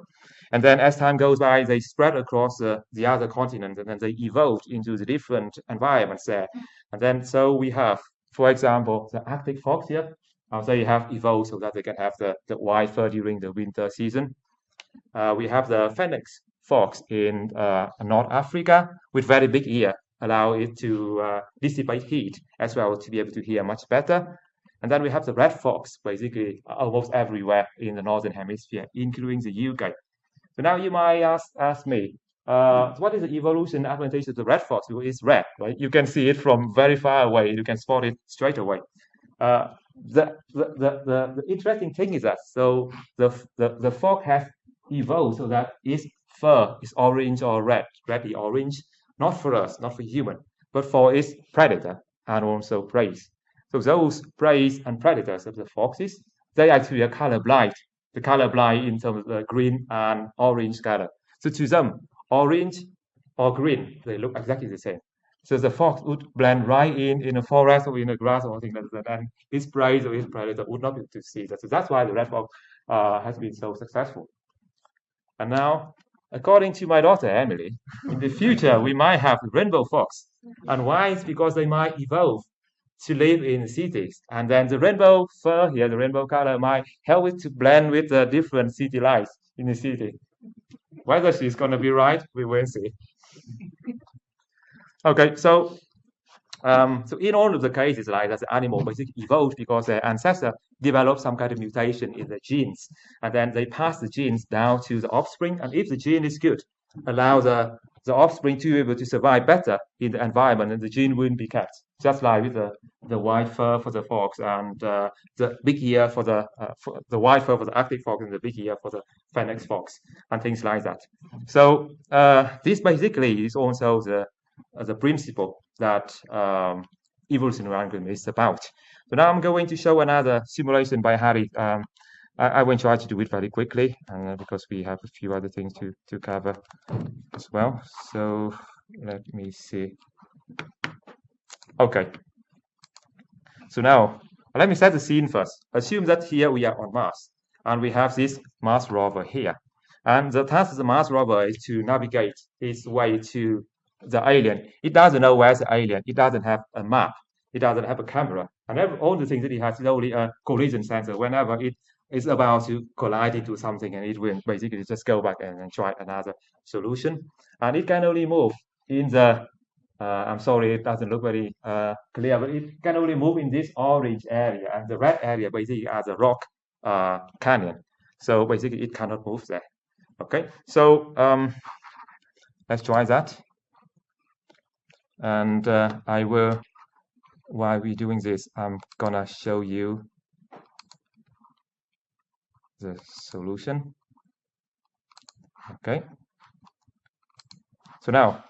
Speaker 2: And then as time goes by, they spread across the other continents and then they evolved into the different environments there. And then so we have, for example, the Arctic fox here. They have evolved so that they can have the white fur during the winter season. We have the Phoenix fox in North Africa with very big ear, allow it to dissipate heat as well to be able to hear much better. And then we have the red fox, basically almost everywhere in the Northern Hemisphere, including the UK. So now you might ask me, what is the evolution advantage of the red fox? Because it's red, right? You can see it from very far away. You can spot it straight away. The interesting thing is that so the fox has evolved so that its fur is orange or redly orange, not for us, not for human, but for its predator and also prey. So those prey and predators of the foxes, they actually are color blind. The color blind in terms of the green and orange color. So to them, orange or green, they look exactly the same. So the fox would blend right in a forest or in a grass or something like that, and its prey or its predator would not be able to see that. So that's why the red fox has been so successful. And now, according to my daughter Emily, in the future we might have rainbow fox. And why? It's because they might evolve to live in cities. And then the rainbow fur here, the rainbow color, might help it to blend with the different city lights in the city. Whether she's going to be right, we will see. Okay, so in all of the cases like that, the animal basically evolved because their ancestor developed some kind of mutation in the genes, and then they pass the genes down to the offspring. And if the gene is good, allow the offspring to be able to survive better in the environment, and the gene wouldn't be kept. Just like with the white fur for the fox and the big ear for the white fur for the Arctic fox and the big ear for the Phoenix fox and things like that. So this basically is also the principle that evolutionary algorithm is about. So now I'm going to show another simulation by Harry. I will try to do it very quickly, because we have a few other things to cover as well. So let me see. Okay. So now let me set the scene first. Assume that here we are on Mars, and we have this Mars rover here. And the task of the Mars rover is to navigate its way to the alien. It doesn't know where's the alien. It doesn't have a map. It doesn't have a camera. And all the things that it has is only a collision sensor. Whenever it is about to collide into something, and it will basically just go back and try another solution. And it can only move in the I'm sorry, it doesn't look very clear, but it can only move in this orange area, and the red area basically are the rock canyon. So basically, it cannot move there. Okay, so let's try that. And I will, while we're doing this, I'm gonna show you the solution. Okay. So now,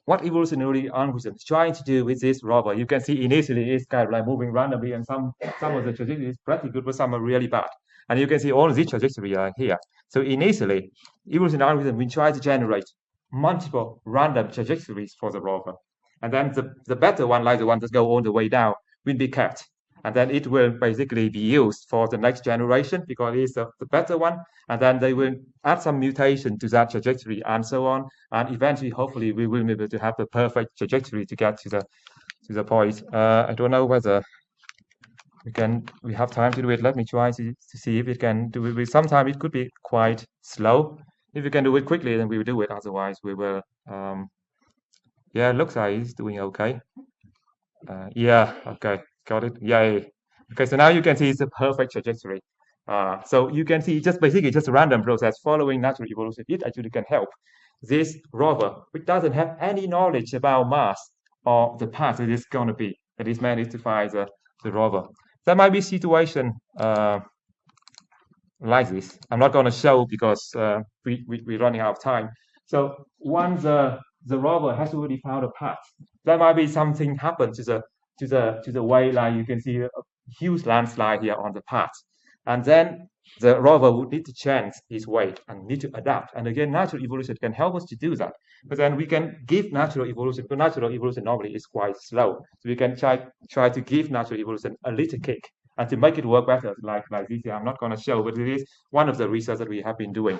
Speaker 2: what evolutionary algorithm is trying to do with this rover? You can see initially it's kind of like moving randomly, and some of the trajectory is pretty good, but some are really bad. And you can see all these trajectories are here. So initially, evolutionary algorithm will try to generate multiple random trajectories for the rover. And then the better one, like the one that go all the way down, will be kept. And then it will basically be used for the next generation because it's the better one. And then they will add some mutation to that trajectory and so on. And eventually, hopefully, we will be able to have the perfect trajectory to get to the point. I don't know whether we have time to do it. Let me try to see if it can do it. Sometimes it could be quite slow. If we can do it quickly, then we will do it. Otherwise, we will. Yeah, it looks like it's doing okay. Yeah, okay, got it. Yay. Okay, so now you can see it's a perfect trajectory. So you can see just basically just a random process following natural evolution. It actually can help this rover, which doesn't have any knowledge about Mars or the path it is going to be. It is managed to find the rover. There might be a situation like this. I'm not going to show because we're running out of time. So once the rover has already found a path, there might be something happen to the way, like you can see a huge landslide here on the path, and then the rover would need to change its weight and need to adapt. And again, natural evolution can help us to do that. But then we can give natural evolution, because natural evolution normally is quite slow. So we can try to give natural evolution a little kick and to make it work better, like this. I'm not going to show, but it is one of the research that we have been doing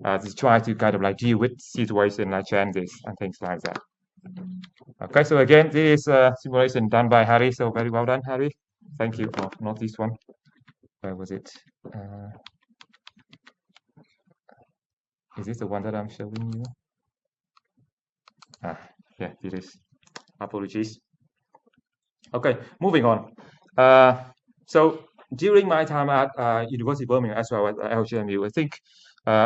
Speaker 2: to try to kind of like deal with situation like changes and things like that. Okay, so again, this is a simulation done by Harry. So very well done, Harry. Thank you. Oh, not this one. Where was it? Is this the one that I'm showing you? Yeah, it is. Apologies. Okay, moving on. So during my time at University of Birmingham as well as LGMU, I think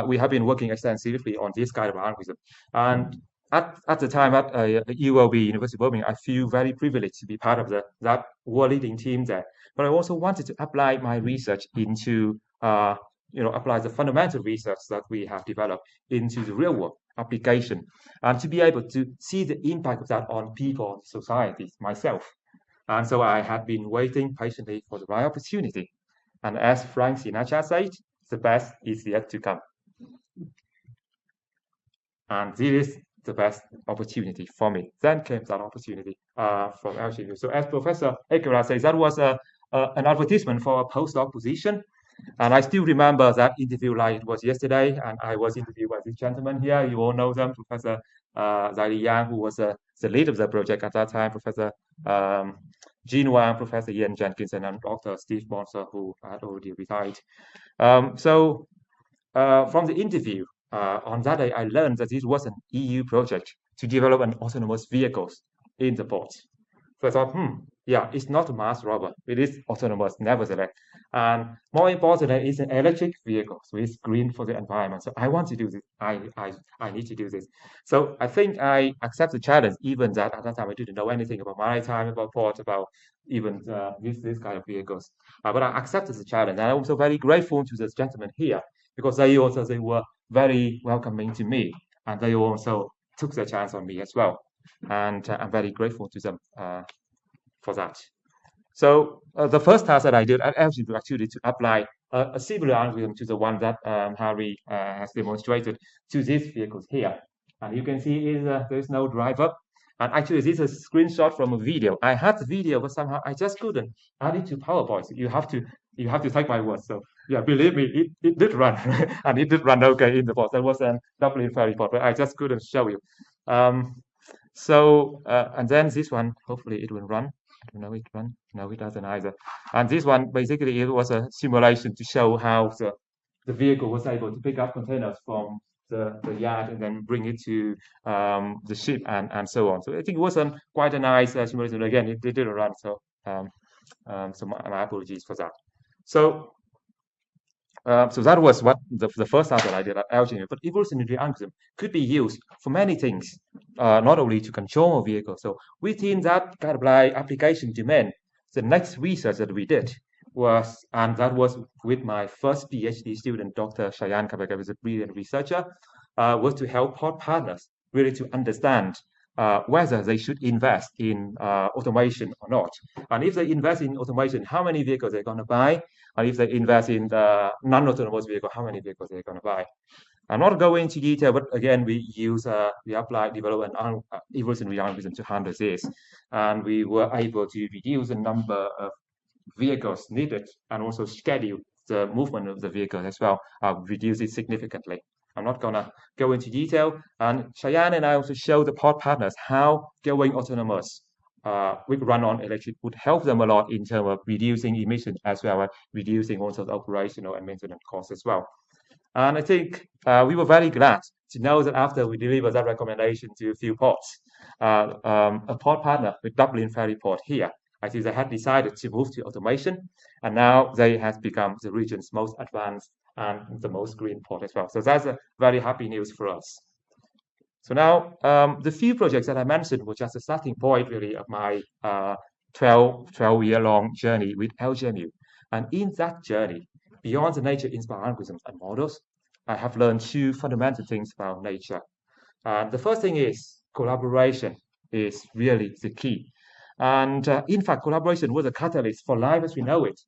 Speaker 2: we have been working extensively on this kind of algorithm. And at the time at UOB, University of Birmingham, I feel very privileged to be part of that world-leading team there. But I also wanted to apply my research into, apply the fundamental research that we have developed into the real-world application, and to be able to see the impact of that on people, societies, myself. And so I had been waiting patiently for the right opportunity. And as Frank Sinatra said, the best is yet to come. And this is the best opportunity for me. Then came that opportunity from LGU. So as Professor Ekera says, that was an advertisement for a postdoc position. And I still remember that interview like it was yesterday. And I was interviewed by this gentleman here. You all know them, Professor Zai Yang, who was the lead of the project at that time, Professor Jean Wang, Professor Ian Jenkinson, and Dr. Steve Bonser, who had already retired. So from the interview, on that day, I learned that this was an EU project to develop an autonomous vehicles in the port. So I thought, yeah, it's not a Mars rover. It is autonomous, nevertheless. And more importantly, it's an electric vehicle, so it's green for the environment. So I want to do this. I need to do this. So I think I accept the challenge, even that at that time I didn't know anything about maritime, about port, about even this kind of vehicles. But I accepted the challenge, and I'm also very grateful to this gentleman here, because they were very welcoming to me, and they also took the chance on me as well. And I'm very grateful to them for that. So the first task that I did actually to apply a similar algorithm to the one that Harry has demonstrated to these vehicles here. And you can see there's no driver. And actually, this is a screenshot from a video. I had the video, but somehow I just couldn't add it to PowerPoint. So you have to take my word. So yeah, believe me, it did run, and it did run okay in the box. That was a double infrared report, but I just couldn't show you. And then this one, hopefully it will run. I don't know it run. No, it doesn't either. And this one, basically, it was a simulation to show how the vehicle was able to pick up containers from the yard and then bring it to the ship and so on. So I think it was quite a nice simulation. Again, it didn't run, so my apologies for that. So that was what the first task that I did at Algeria. But evolutionary algorithm could be used for many things, not only to control a vehicle. So within that kind of like application domain, the next research that we did was with my first PhD student, Dr. Shayan Kabaka, who is a brilliant researcher, was to help port partners really to understand whether they should invest in automation or not. And if they invest in automation, how many vehicles they're going to buy? And if they invest in the non-autonomous vehicle, how many vehicles they're going to buy? I'm not going into detail, but again, we applied development evolutionary algorithm to handle this. And we were able to reduce the number of vehicles needed and also schedule the movement of the vehicle as well, reduce it significantly. I'm not going to go into detail. And Cheyenne and I also show the port partners how going autonomous with run-on electric would help them a lot in terms of reducing emissions as well as reducing also the operational and maintenance costs as well. And I think we were very glad to know that after we delivered that recommendation to a few ports, a port partner with Dublin Ferry Port here, I think they had decided to move to automation, and now they have become the region's most advanced and the most green port as well. So that's a very happy news for us. So now the few projects that I mentioned were just a starting point really of my 12-year-long journey with LGMU. And in that journey, beyond the nature-inspired algorithms and models, I have learned two fundamental things about nature. The first thing is collaboration is really the key. And in fact, collaboration was a catalyst for life as we know it.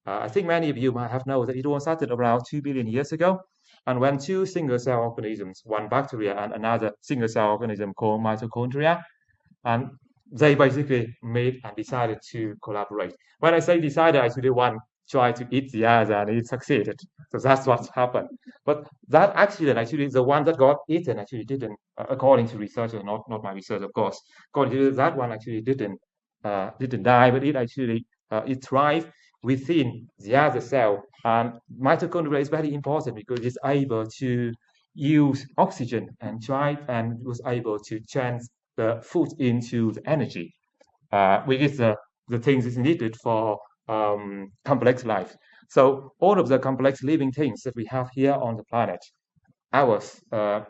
Speaker 2: I think many of you might have known that it was started around 2 billion years ago. And when two single-cell organisms, one bacteria and another single-cell organism called mitochondria, and they basically made and decided to collaborate. When I say decided, I actually one tried to eat the other and it succeeded. So that's what happened. But that accident, actually, the one that got eaten actually didn't, according to researchers, not my research, of course. According to that one, actually didn't die, but it actually it thrived within the other cell. And mitochondria is very important because it's able to use oxygen and was able to change the food into the energy, which is the things is needed for complex life. So all of the complex living things that we have here on the planet, ours,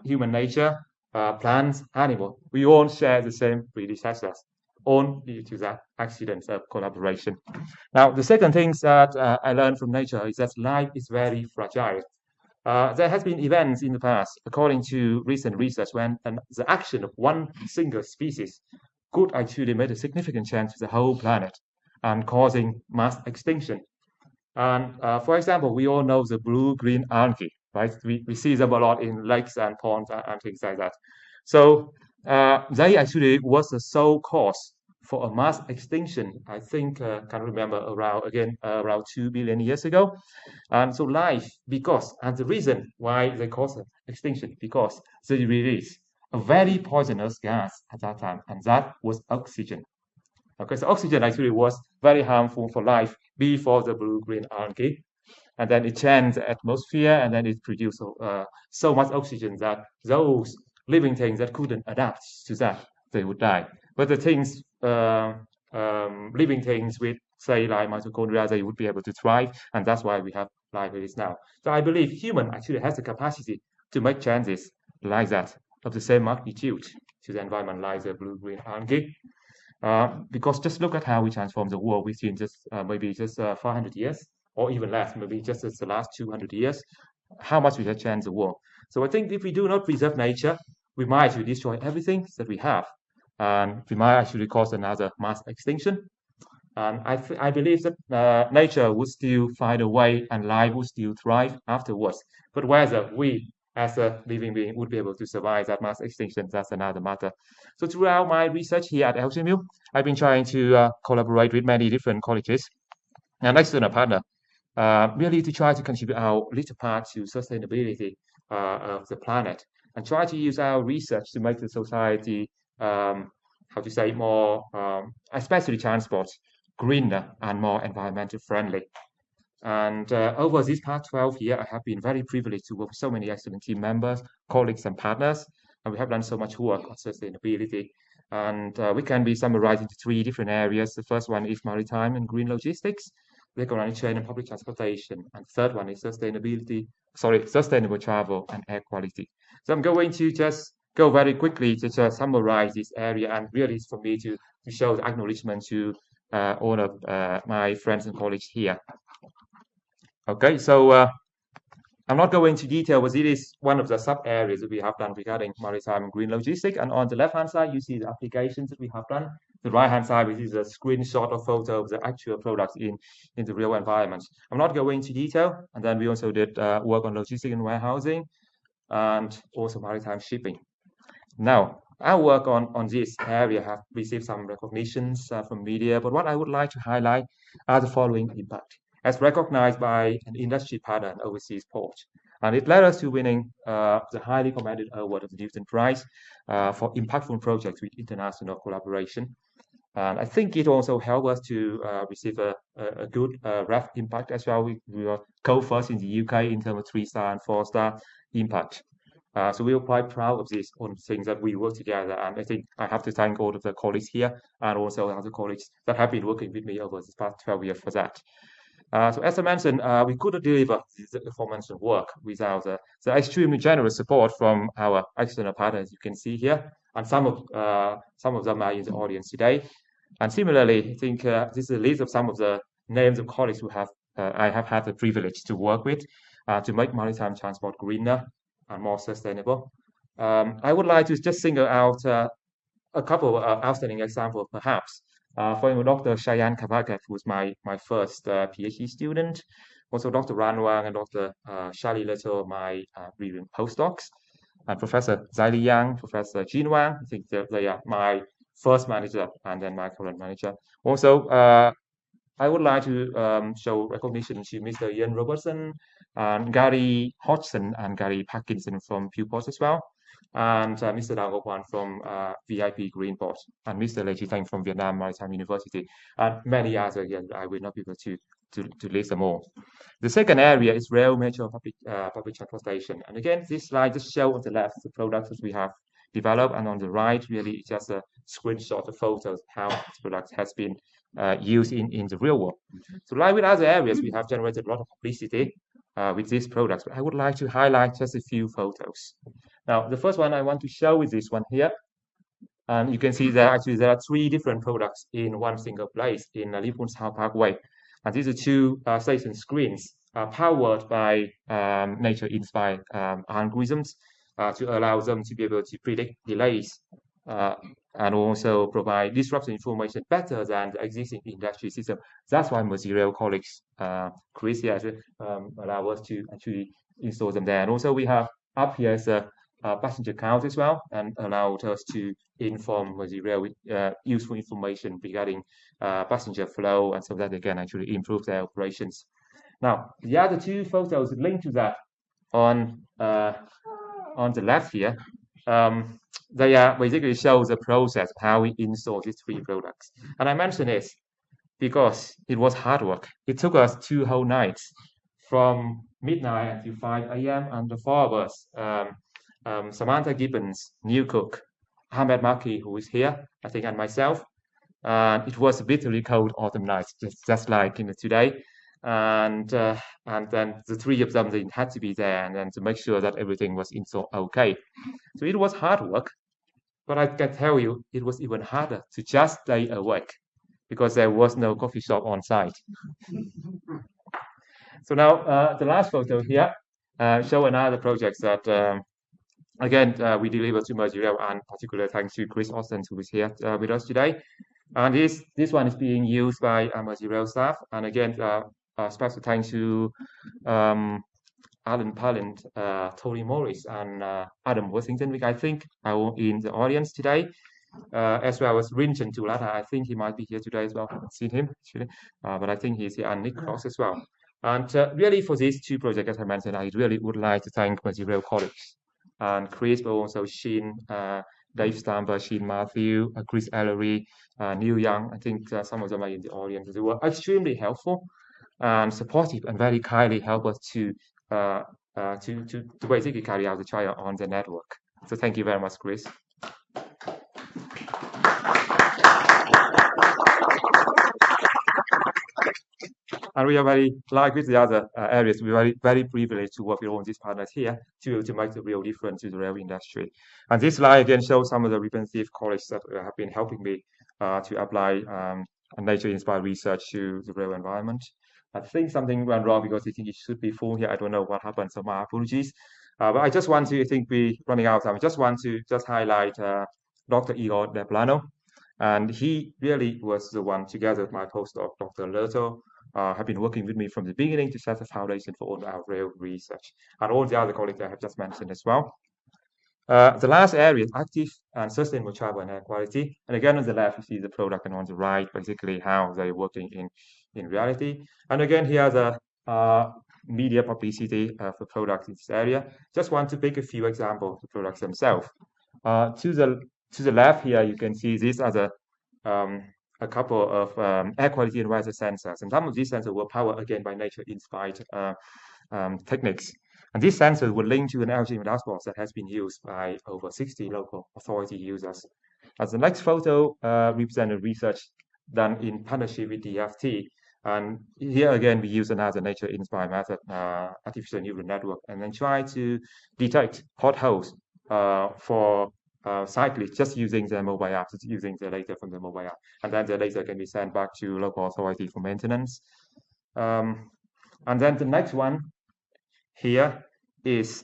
Speaker 2: human nature, plants, animals, we all share the same predecessors, all due to that accident of collaboration. Now, the second thing that I learned from nature is that life is very fragile. There has been events in the past, according to recent research, when the action of one single species could actually make a significant change to the whole planet and causing mass extinction. And for example, we all know the blue-green algae, right? We see them a lot in lakes and ponds and things like that. So they actually was the sole cause for a mass extinction. I think, can't remember, around 2 billion years ago. And so life, and the reason why they caused extinction, because they released a very poisonous gas at that time, and that was oxygen. Okay, so oxygen actually was very harmful for life before the blue-green algae. And then it changed the atmosphere, and then it produced so much oxygen that those living things that couldn't adapt to that, they would die. But the things, living things with, say, like mitochondria, they would be able to thrive, and that's why we have life it is now. So I believe human actually has the capacity to make changes like that, of the same magnitude to the environment like the blue-green algae. Because just look at how we transform the world within just maybe just 500 years, or even less, maybe just the last 200 years, how much we have changed the world. So I think if we do not preserve nature, we might actually destroy everything that we have, and we might actually cause another mass extinction. And I believe that nature would still find a way and life would still thrive afterwards. But whether we as a living being would be able to survive that mass extinction, that's another matter. So throughout my research here at LTMU, I've been trying to collaborate with many different colleges and external partner, really to try to contribute our little part to sustainability of the planet and try to use our research to make the society, how to say, more, especially transport, greener and more environmental friendly. And over these past 12 years, I have been very privileged to work with so many excellent team members, colleagues, and partners. And we have done so much work on sustainability. And we can be summarized into three different areas. The first one is maritime and green logistics, economic trade and public transportation. And third one is sustainable travel and air quality. So I'm going to just go very quickly to just summarize this area, and really it's for me to show the acknowledgement to all of my friends and colleagues here. Okay, so I'm not going into detail, but it is one of the sub areas that we have done regarding maritime and green logistics. And on the left hand side, you see the applications that we have done. The right hand side, which is a screenshot or photo of the actual products in the real environment. I'm not going into detail. And then we also did work on logistics and warehousing and also maritime shipping. Now, our work on this area have received some recognitions from media, but what I would like to highlight are the following impact. As recognized by an industry partner and overseas port. And it led us to winning the highly commended award of the Newton Prize for impactful projects with international collaboration. And I think it also helped us to receive a good REF impact as well. We were co-first in the UK in terms of 3-star and 4-star impact. So we were quite proud of these things that we work together. And I think I have to thank all of the colleagues here and also other colleagues that have been working with me over the past 12 years for that. So as I mentioned, we couldn't deliver the aforementioned work without the extremely generous support from our external partners, you can see here, and some of them are in the audience today. And similarly, I think this is a list of some of the names of colleagues who I have had the privilege to work with to make maritime transport greener and more sustainable. I would like to just single out a couple of outstanding examples, perhaps. For example, Dr. Shayan Kabagat, who was my first PhD student, also Dr. Ranwang and Dr. Shali Little, my brilliant postdocs, and Professor Zaili Yang, Professor Jin Wang. I think they are my first manager and then my current manager. Also, I would like to show recognition to Mr. Ian Robertson, and Gary Hodgson, and Gary Parkinson from Pewport as well, and Mr. Dao Gokwan from VIP Greenport, and Mr. Lê Chi Thanh from Vietnam Maritime University, and many others. Again, I will not be able to list them all. The second area is rail metro public transportation. And again, this slide just shows on the left the products that we have developed, and on the right, really just a screenshot of photos of how this product has been used in the real world. So like with other areas, we have generated a lot of publicity with these products, but I would like to highlight just a few photos. Now, the first one I want to show is this one here. And you can see that actually there are 3 different products in one single place in Liverpool South Parkway. And these are 2 station screens powered by nature-inspired algorithms to allow them to be able to predict delays and also provide disruption information better than the existing industry system. That's why Material colleagues, Chris here, allow us to actually install them there. And also we have up here is a passenger count as well, and allowed us to inform Material with useful information regarding passenger flow, and so that again actually improve their operations. Now, the other 2 photos linked to that on the left here, they basically show the process of how we install these 3 products. And I mention this because it was hard work. It took us 2 whole nights from midnight until 5 a.m. and the 4 of us, Samantha Gibbons, Neil Cook, Ahmed Maki, who is here, I think, and myself. It was a bitterly cold autumn night, just like today. And then the 3 of them, they had to be there and then to make sure that everything was installed okay. So it was hard work, but I can tell you it was even harder to just stay awake because there was no coffee shop on site. So now the last photo here show another project that again we deliver to Material, and particularly thanks to Chris Austin, who is here with us today. And this one is being used by Professorial staff. And again, special thanks to Alan Palland, Tony Morris, and Adam Worthington, which I think are in the audience today, as well as Rinchen Tulata. I think he might be here today as well. I haven't seen him actually, but I think he's here, and Nick Cross as well. And really, for these two projects, as I mentioned, I really would like to thank Material colleagues and Chris, but also Sheen, Dave Stamper, Sheen Matthew, Chris Ellery, Neil Young. I think some of them are in the audience. They were extremely helpful and supportive and very kindly help us to basically carry out the trial on the network. So thank you very much, Chris. And we are very, like with the other areas, we are very privileged to work with all these partners here to make a real difference to the rail industry. And this slide again shows some of the representative colleagues that have been helping me to apply nature-inspired research to the rail environment. I think something went wrong because I think it should be full here. I don't know what happened, so my apologies. But I just want to, I think we're running out of time. I just want to highlight Dr. Igor De Plano. And he really was the one, together with my postdoc, Dr. Lerto, have been working with me from the beginning to set the foundation for all our rail research. And all the other colleagues I have just mentioned as well. The last area is active and sustainable travel and air quality. And again, on the left, you see the product, and on the right, basically how they're working in reality. And again, here the media publicity of the products in this area. Just want to pick a few examples of the products themselves. To the left here, you can see these are a couple of air quality and weather sensors. And some of these sensors were powered again by nature-inspired techniques. And these sensors will link to an LGM dashboard that has been used by over 60 local authority users. As the next photo represents research done in partnership with DFT. And here again, we use another nature-inspired method, artificial neural network, and then try to detect potholes for cyclists just using the mobile app, just using the data from the mobile app. And then the data can be sent back to local authority for maintenance. And then the next one here is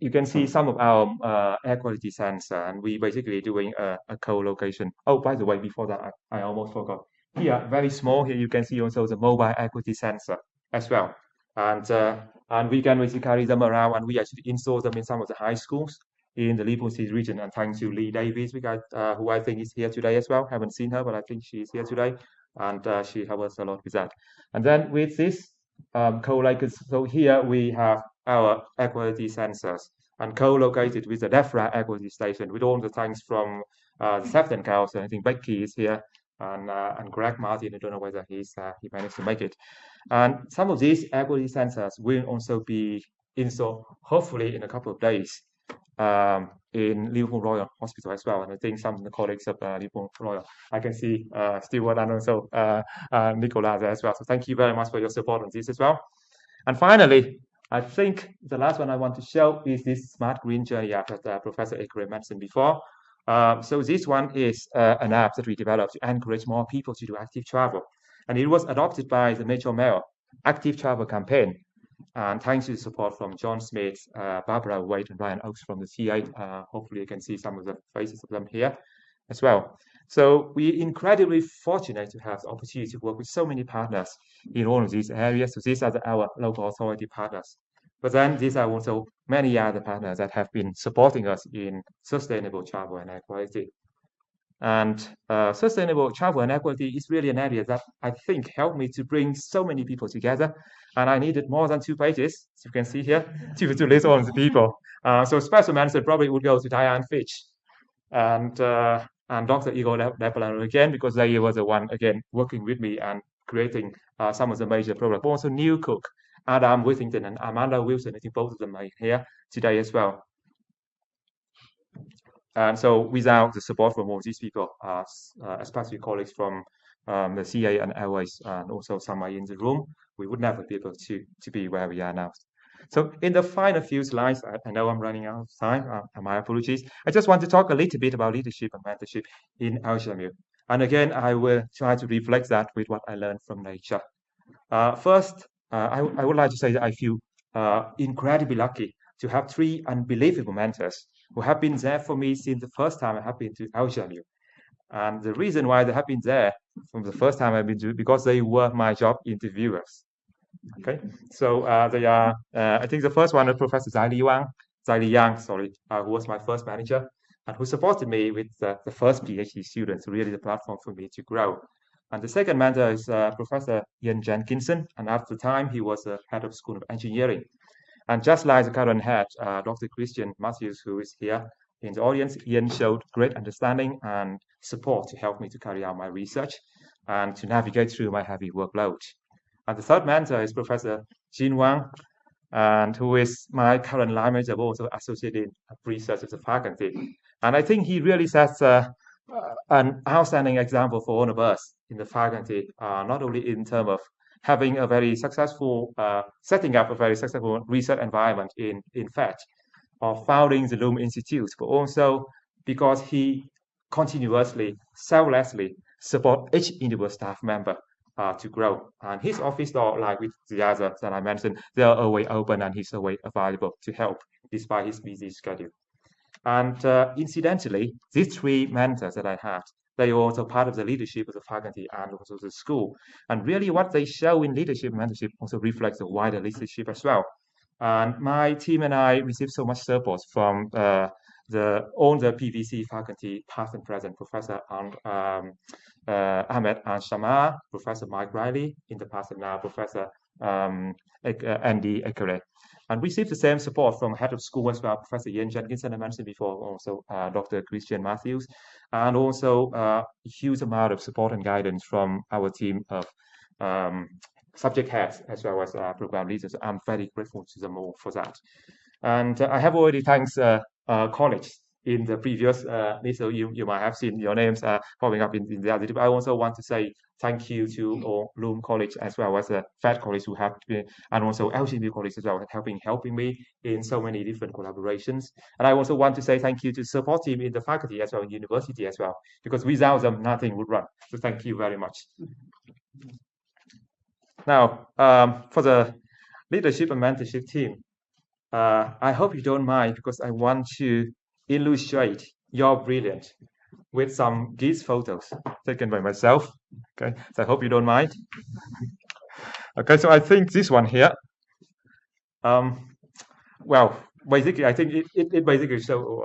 Speaker 2: you can see some of our air quality sensor, and we basically doing a co-location. Oh, by the way, before that, I almost forgot. Here, very small, here you can see also the mobile air quality sensor as well. And we can basically carry them around, and we actually install them in some of the high schools in the Liverpool City region. And thanks to Lee Davies, who I think is here today as well. Haven't seen her, but I think she is here today, and she helped us a lot with that. And then with this so here we have our air quality sensors and co-located with the DEFRA air quality station with all the tanks from the Sefton Council. I think Becky is here, and Greg Martin. I don't know whether he managed to make it. And some of these air quality sensors will also be installed, hopefully in a couple of days, in Liverpool Royal Hospital as well. And I think some of the colleagues of Liverpool Royal, I can see Stewart and also Nicola there as well. So thank you very much for your support on this as well. And finally, I think the last one I want to show is this smart green journey app that Professor Ekre mentioned before. So this one is an app that we developed to encourage more people to do active travel. And it was adopted by the Metro Mail Active Travel Campaign. And thanks to the support from John Smith, Barbara Wade, and Ryan Oakes from the C8. Hopefully you can see some of the faces of them here as well. So we're incredibly fortunate to have the opportunity to work with so many partners in all of these areas. So these are our local authority partners. But then these are also many other partners that have been supporting us in sustainable travel and air quality. And sustainable travel and air quality is really an area that I think helped me to bring so many people together. And I needed more than 2 pages, as you can see here, to list all of the people. So special mention probably would go to Diane Fitch and Dr. Igor De Plano again, because they were the one, again, working with me and creating some of the major programs. Also Neil Cook, Adam Whittington, and Amanda Wilson. I think both of them are here today as well. And so without the support from all these people, especially colleagues from the CA and Airways, and also some are in the room, we would never be able to be where we are now. So in the final few slides, I know I'm running out of time, my apologies. I just want to talk a little bit about leadership and mentorship in LGMU. And again, I will try to reflect that with what I learned from nature. First, I would like to say that I feel incredibly lucky to have 3 unbelievable mentors who have been there for me since the first time I have been to LGMU. And the reason why they have been there from the first time I've been to, because they were my job interviewers. Okay, so they are, I think the first one is Professor Zai Liang, who was my first manager and who supported me with the first PhD students, really the platform for me to grow. And the second mentor is Professor Ian Jenkinson, and at the time he was the head of School of Engineering. And just like the current head, Dr. Christian Matthews, who is here in the audience, Ian showed great understanding and support to help me to carry out my research and to navigate through my heavy workload. And the third mentor is Professor Jin Wang, and who is my current line manager, but also associated research of the faculty. And I think he really sets an outstanding example for all of us in the faculty, not only in terms of having a very successful, setting up a very successful research environment in fact, of founding the LOOM Institute, but also because he continuously, selflessly support each individual staff member to grow. And his office door, like with the others that I mentioned, they are always open and he's always available to help despite his busy schedule. And incidentally, these three mentors that I had, they are also part of the leadership of the faculty and also the school. And really what they show in leadership and mentorship also reflects the wider leadership as well. And my team and I received so much support from all the PVC faculty, past and present, Professor Ahmed Al-Shamar, Professor Mike Riley, in the past and now Professor Andy Ekere. And received the same support from head of school as well, Professor Ian Jenkinson, I mentioned before, also Dr. Christian Matthews, and also a huge amount of support and guidance from our team of subject heads as well as program leaders. I'm very grateful to them all for that. And I have already thanked college in the previous list, so you might have seen your names popping up in the other. I also want to say thank you to all LOOM College as well as FED College who have been, and also LGB College as well, helping me in so many different collaborations. And I also want to say thank you to support team in the faculty as well, in university as well, because without them, nothing would run. So thank you very much. Now, for the leadership and mentorship team, I hope you don't mind because I want to illustrate your brilliance with some geese photos taken by myself. Okay, so I hope you don't mind. Okay, so I think this one here. Well, basically, I think it basically show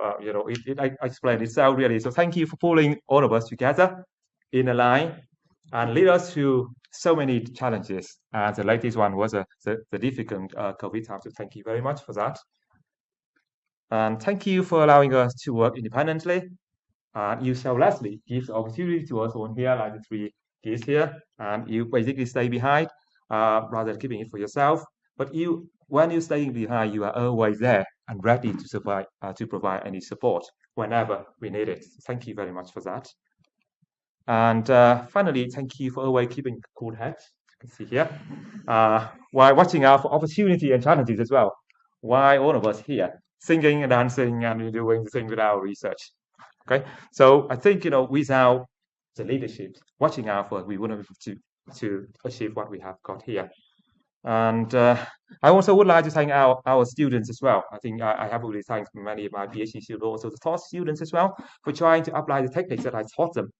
Speaker 2: I explained itself really. So thank you for pulling all of us together in a line and lead us through so many challenges. And the latest one was the difficult COVID time. So thank you very much for that. And thank you for allowing us to work independently. You selflessly give the opportunity to us on here, like the three kids here, and you basically stay behind rather than keeping it for yourself. But when you're staying behind, you are always there and ready to provide any support whenever we need it. So thank you very much for that. And finally, thank you for always keeping cool heads. You can see here, while watching out for opportunity and challenges as well. Why all of us here singing and dancing and doing the thing with our research. Okay, so I think without the leadership watching out for it, we wouldn't be able to achieve what we have got here. And I also would like to thank our students as well. I think I have already thanked many of my PhD students, also the taught students as well, for trying to apply the techniques that I taught them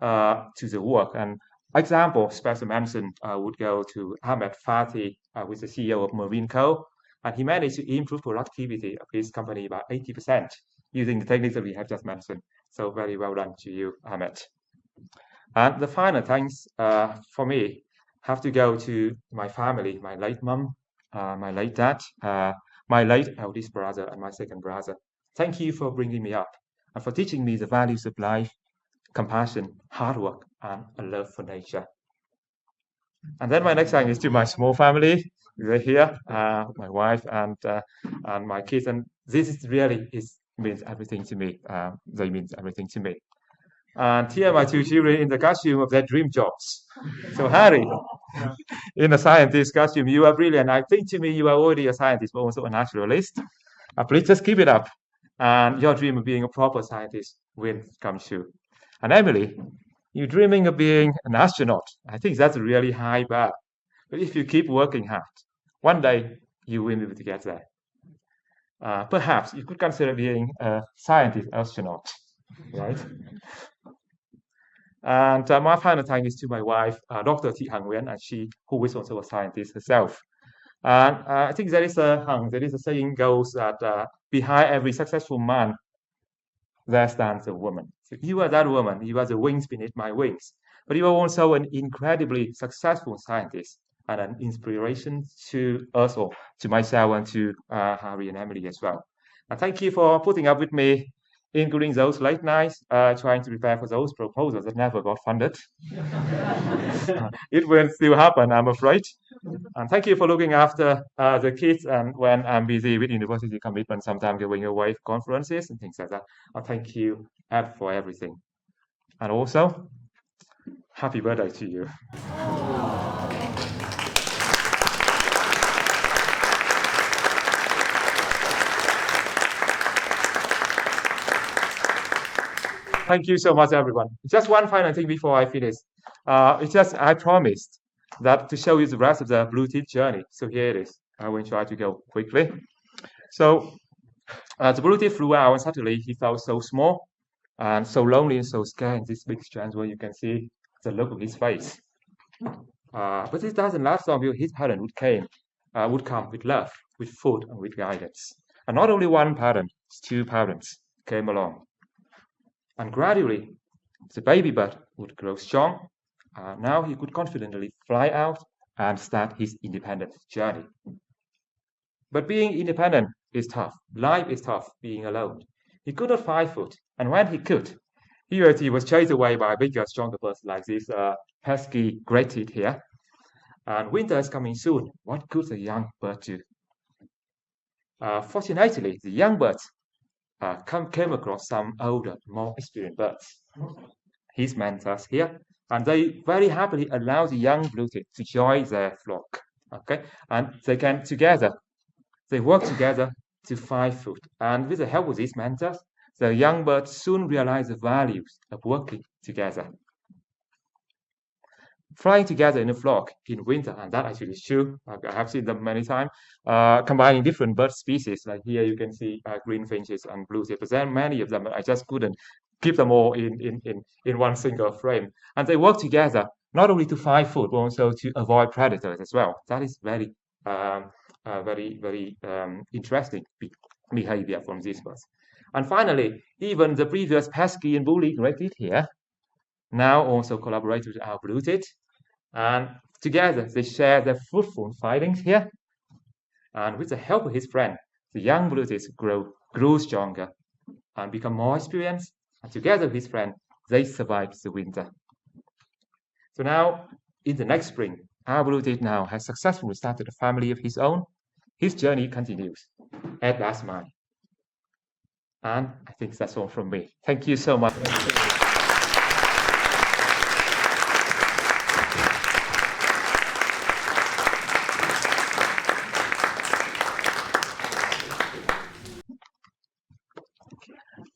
Speaker 2: to the work. And example, special mention would go to Ahmed Fatih, who is the CEO of Marine Co. And he managed to improve productivity of his company by 80% using the techniques that we have just mentioned. So very well done to you, Ahmed. And the final thanks for me have to go to my family, my late mom, my late dad, my late eldest brother, and my second brother. Thank you for bringing me up and for teaching me the values of life, compassion, hard work, and a love for nature. And then my next thanks is to my small family. We're here, my wife and my kids, and this means everything to me. They mean everything to me. And here are my two children in the costume of their dream jobs. So Harry, in a scientist costume, you are brilliant. I think to me you are already a scientist, but also a naturalist. Please just keep it up, and your dream of being a proper scientist will come true. And Emily, you're dreaming of being an astronaut. I think that's a really high bar. But if you keep working hard, one day you will be able to get there. Perhaps you could consider being a scientist astronaut, right? And my final thank is to my wife, Dr. Thanh Nguyen, and she who is also a scientist herself. And I think there is a saying goes that behind every successful man, there stands a woman. So you are that woman. You are the wings beneath my wings. But you are also an incredibly successful scientist and an inspiration to us all, to myself and to Harry and Emily as well. And thank you for putting up with me, including those late nights, trying to prepare for those proposals that never got funded. It will still happen, I'm afraid. And thank you for looking after the kids and when I'm busy with university commitment, sometimes going away for conferences and things like that. Thank you, Ed, for everything. And also, happy birthday to you. Thank you so much, everyone. Just one final thing before I finish. I promised that to show you the rest of the blue teeth journey. So here it is. I will try to go quickly. So the blue teeth flew out, and suddenly he felt so small and so lonely and so scared in this big strange where you can see the look of his face. But this doesn't last long because his parent would come with love, with food, and with guidance. And not only one parent, two parents came along. And gradually, the baby bird would grow strong. Now he could confidently fly out and start his independent journey. But being independent is tough. Life is tough being alone. He could not 5 foot, and when he could, he was chased away by bigger, stronger birds like this pesky great teeth here. And winter is coming soon. What could the young bird do? Fortunately, the young birds came across some older, more experienced birds. His mentors here, and they very happily allow the young blue-tit to join their flock. Okay, and they work together to 5 foot. And with the help of these mentors, the young birds soon realize the values of working together. Flying together in a flock in winter, and that actually is true. I have seen them many times, combining different bird species. Like here you can see green finches and blue teeth, but there are many of them. I just couldn't keep them all in one single frame. And they work together not only to 5 foot, but also to avoid predators as well. That is very, very interesting behavior from these birds. And finally, even the previous pesky and bully great-tit here now also collaborate with our blue-tit. And together they share their fruitful findings here. And with the help of his friend, the young blue-tits grew stronger and become more experienced. And together with his friend, they survived the winter. So now, in the next spring, our blue-tit now has successfully started a family of his own. His journey continues, as does mine. And I think that's all from me. Thank you so much.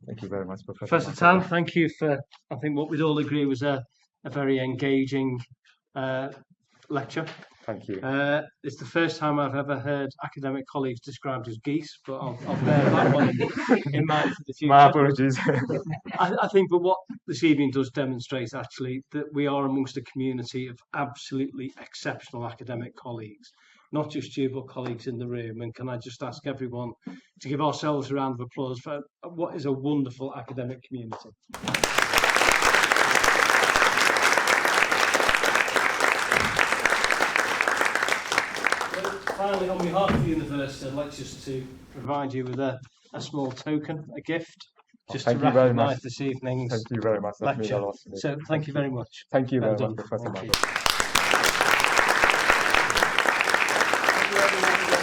Speaker 2: Thank you very much,
Speaker 3: Professor Tan. Thank you for, I think what we'd all agree was a very engaging lecture.
Speaker 2: Thank you.
Speaker 3: It's the first time I've ever heard academic colleagues described as geese, but I'll bear that one in mind for the future.
Speaker 2: My apologies.
Speaker 3: I think, but what this evening does demonstrate actually that we are amongst a community of absolutely exceptional academic colleagues, not just you, but colleagues in the room. And can I just ask everyone to give ourselves a round of applause for what is a wonderful academic community. Finally, on behalf of the university, I'd like just to provide you with a small token, a gift, just to recognise this evening's lecture.
Speaker 2: Thank you very much. That means a lot to me.
Speaker 3: So thank you very much.
Speaker 2: Thank you very much, Professor.
Speaker 3: Thank you.